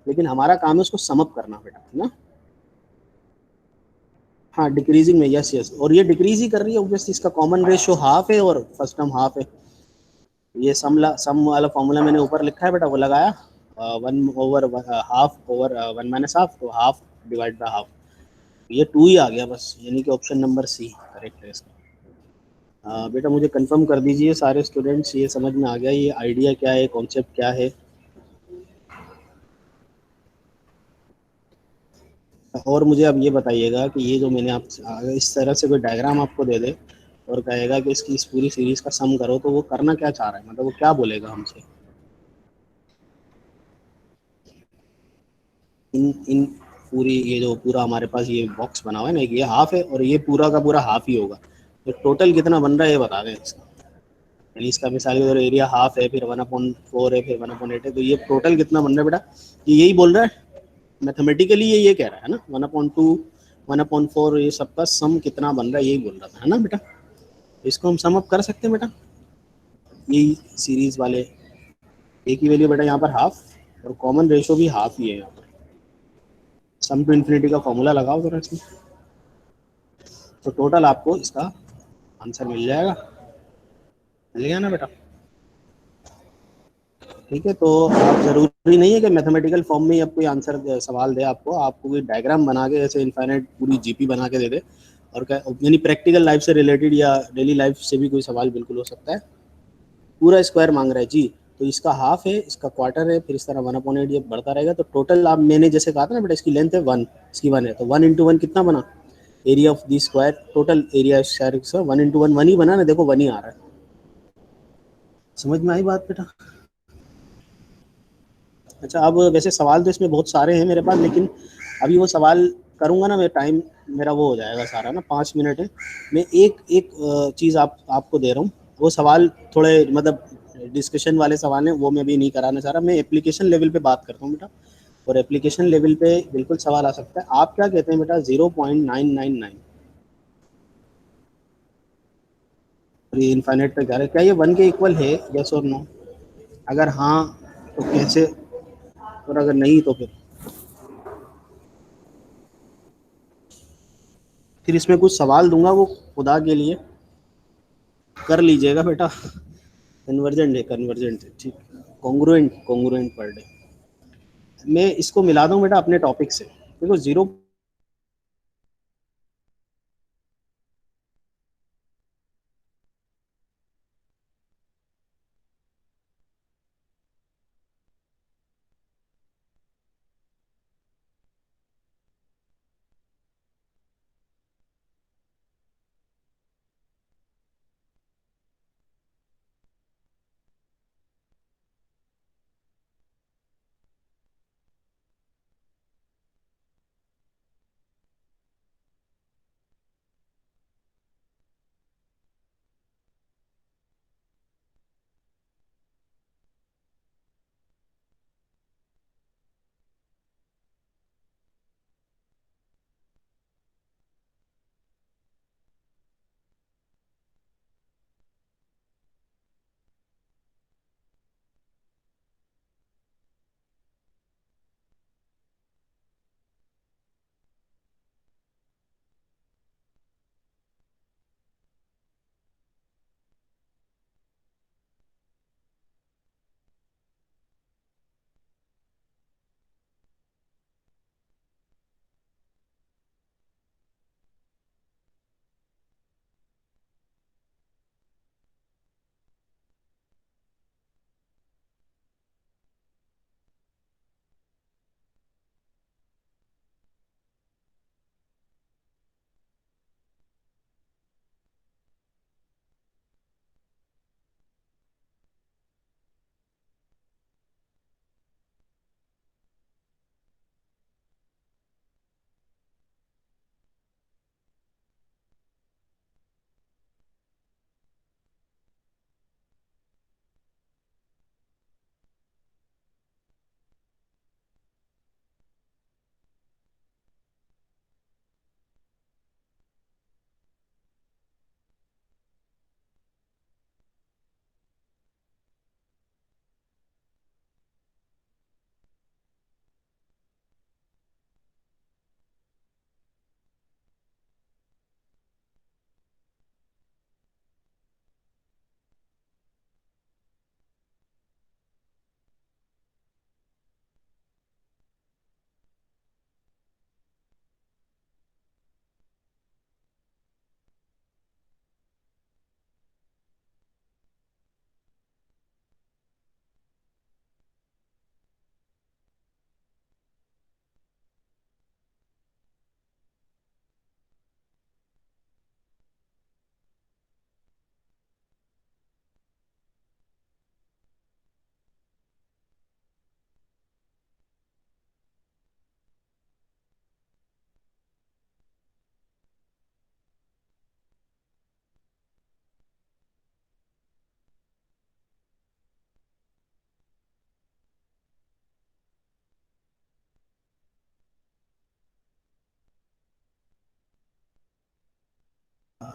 लेकिन हमारा काम है उसको समअप करना बेटा, है ना? हाँ, डिक्रीजिंग में, यस यस, और ये डिक्रीज ही कर रही है ऑब्वियसली, इसका कॉमन रेशियो हाफ है और फर्स्ट टर्म हाफ है। ये सम वाला फॉर्मूला मैंने ऊपर लिखा है बेटा, वो लगाया, 1/, हाफ ओवर 1 - हाफ, तो हाफ डिवाइड बाय हाफ, ये 2 ही आ गया बस, यानी कि ऑप्शन नंबर सी करेक्ट है इसका। बेटा मुझे कंफर्म कर दीजिए सारे स्टूडेंट्स, ये समझ में आ गया, ये आइडिया क्या है, कॉन्सेप्ट क्या है? और मुझे अब ये बताइएगा कि ये जो मैंने आप, अगर इस तरह से कोई डायग्राम आपको दे दे और कहेगा कि इसकी इस पूरी सीरीज का सम करो, तो वो करना क्या चाह रहा है, मतलब वो क्या बोलेगा हमसे? इन इन पूरी, ये जो पूरा हमारे पास ये बॉक्स बना हुआ है ना, ये हाफ है और ये पूरा का पूरा हाफ ही होगा, तो टोटल कितना बन रहा है ये बता दें इसका। यानी इसका मिसाल के तौर एरिया हाफ है, फिर 1/4 है, फिर 1/8 है, तो ये टोटल कितना बन रहा है बेटा? ये यही बोल रहा है मैथमेटिकली, ये कह रहा है ना, 1/2, 1/4, ये सबका सम कितना बन रहा है, यही बोल रहा था, है ना बेटा? इसको हम सम अप कर सकते हैं बेटा, यही सीरीज वाले, एक ही वैल्यू बेटा यहाँ पर हाफ, और कॉमन रेशो भी हाफ ही है यहाँ पर। सम टू इन्फिनिटी का फॉर्मूला लगाओ जरा इसमें, तो टोटल आपको इसका आंसर मिल जाएगा। मिल गया ना बेटा? ठीक है, तो आप जरूरी नहीं है कि मैथमेटिकल फॉर्म में ही अब कोई आंसर सवाल दे आपको, आपको कोई डायग्राम बना के ऐसे इनफाइनाइट पूरी जीपी बना के दे दे, और क्या, यानी प्रैक्टिकल लाइफ से रिलेटेड या डेली लाइफ से भी कोई सवाल बिल्कुल हो सकता है। पूरा स्क्वायर मांग रहा है जी, तो इसका हाफ है, इसका क्वार्टर है, फिर इस तरह 1/8 ये बढ़ता रहेगा, तो टोटल आप, मैंने जैसे कहा था ना बेटा, इसकी लेंथ है 1, इसकी 1 है, तो 1 × 1 कितना बना, area of the square, total area square 1 × 1 1 ही बना ना, देखो 1 ही आ रहा है। समझ में आई बात बेटा? अच्छा, अब वैसे सवाल तो इसमें बहुत सारे हैं मेरे पास, लेकिन अभी वो सवाल करूंगा ना मैं, टाइम मेरा वो हो जाएगा सारा ना, 5 मिनट है। मैं एक एक चीज़ आपको दे रहा हूँ, वो सवाल थोड़े मतलब डिस्कशन वाले सवाल हैं, वो मैं अभी नहीं कराना चाह रहा, मैं एप्लीकेशन लेवल पे बात करता हूँ बेटा, और एप्लीकेशन लेवल पे बिल्कुल सवाल आ सकता है। आप क्या कहते हैं बेटा, 0.999, ये इनफाइनाइट तक जा रहा है, क्या ये 1 के इक्वल है, यस और नो? अगर हाँ तो कैसे, और अगर नहीं तो फिर इसमें कुछ सवाल दूंगा, वो खुदा के लिए कर लीजिएगा बेटा। कन्वर्जेंट है, कन्वर्जेंट है, ठीक, कॉन्ग्रुएंट, कॉन्ग्रुएंट पर डे। मैं इसको मिला दूं बेटा अपने टॉपिक से, देखो 0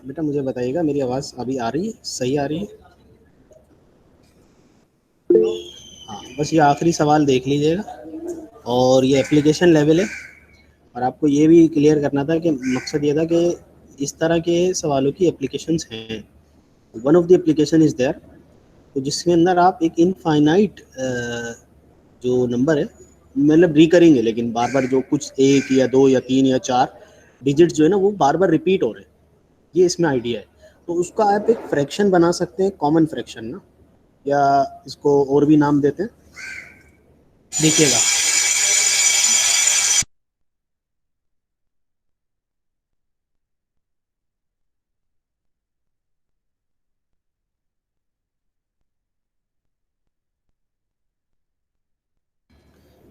बेटा मुझे बताइएगा, मेरी आवाज़ अभी आ रही है, सही आ रही है? हाँ, बस ये आखिरी सवाल देख लीजिएगा और ये एप्लीकेशन लेवल है। और आपको ये भी क्लियर करना था कि मकसद ये था कि इस तरह के सवालों की एप्लीकेशंस हैं। One of the application is there, तो जिसके अंदर आप एक इनफाइनाइट जो नंबर है, मतलब रिकरिंग है, लेकिन बार बार जो कुछ 1 या 2 या 3 या 4 डिजिट्स जो है ना वो बार बार रिपीट हो रहे हैं, ये इसमें आइडिया है। तो उसका आप एक फ्रैक्शन बना सकते हैं, कॉमन फ्रैक्शन ना, या इसको और भी नाम देते हैं, देखिएगा।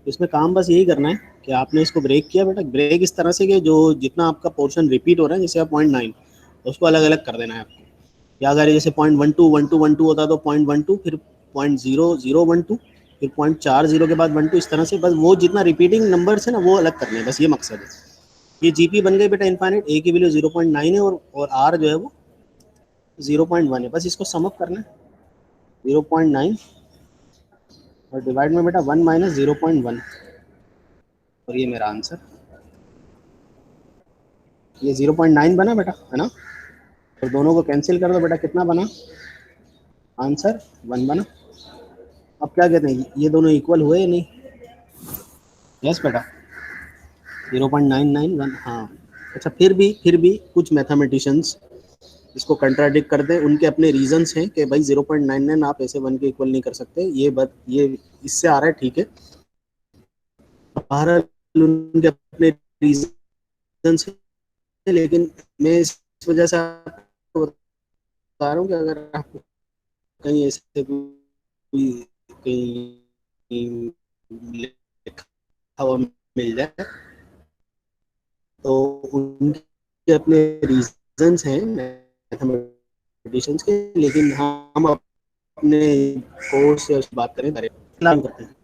इसमें काम बस यही करना है कि आपने इसको ब्रेक किया बेटा, ब्रेक इस तरह से कि जो जितना आपका पोर्शन रिपीट हो रहा है, जैसे आप 0.9 उसको अलग अलग कर देना है आपको। या अगर जैसे 0.12 होता है तो 0.12, फिर 0.0012, फिर 0.40 के बाद 12, इस तरह से बस वो जितना रिपीटिंग नंबर है ना वो अलग करने हैं, बस ये मकसद है। ये जीपी बन गई बेटा इनफाइनाइट, ए की वैल्यू 0.9 है और आर जो है वो 0.1 है। बस इसको समअप करना है, 0.9 और डिवाइड में बेटा 1 माइनस 0.1, और ये मेरा आंसर। ये 0.9 बना बेटा, है ना? और दोनों को कैंसिल कर दो बेटा, कितना बना आंसर? 1 बना। अब क्या कहते हैं, ये दोनों इक्वल हुए या नहीं? यस बेटा, 0.991, हाँ। अच्छा, फिर भी कुछ मैथमेटिशियंस इसको कंट्राडिक्ट कर दें, उनके अपने रीजंस हैं कि भाई 0.99 आप ऐसे 1 के इक्वल नहीं कर सकते, ये इससे आ रहा है, ठीक है। बहरहाल उनके अपने रीजंस हैं, लेकिन मैं इस वजह से आपको बता रहा हूँ कि अगर आपको कहीं ऐसे कोई कहीं लिखा हुआ मिल जाए तो उनके अपने रीजंस हैं मैथमेटिशियंस के, लेकिन हम अपने कोर्स से बात करें, करते हैं।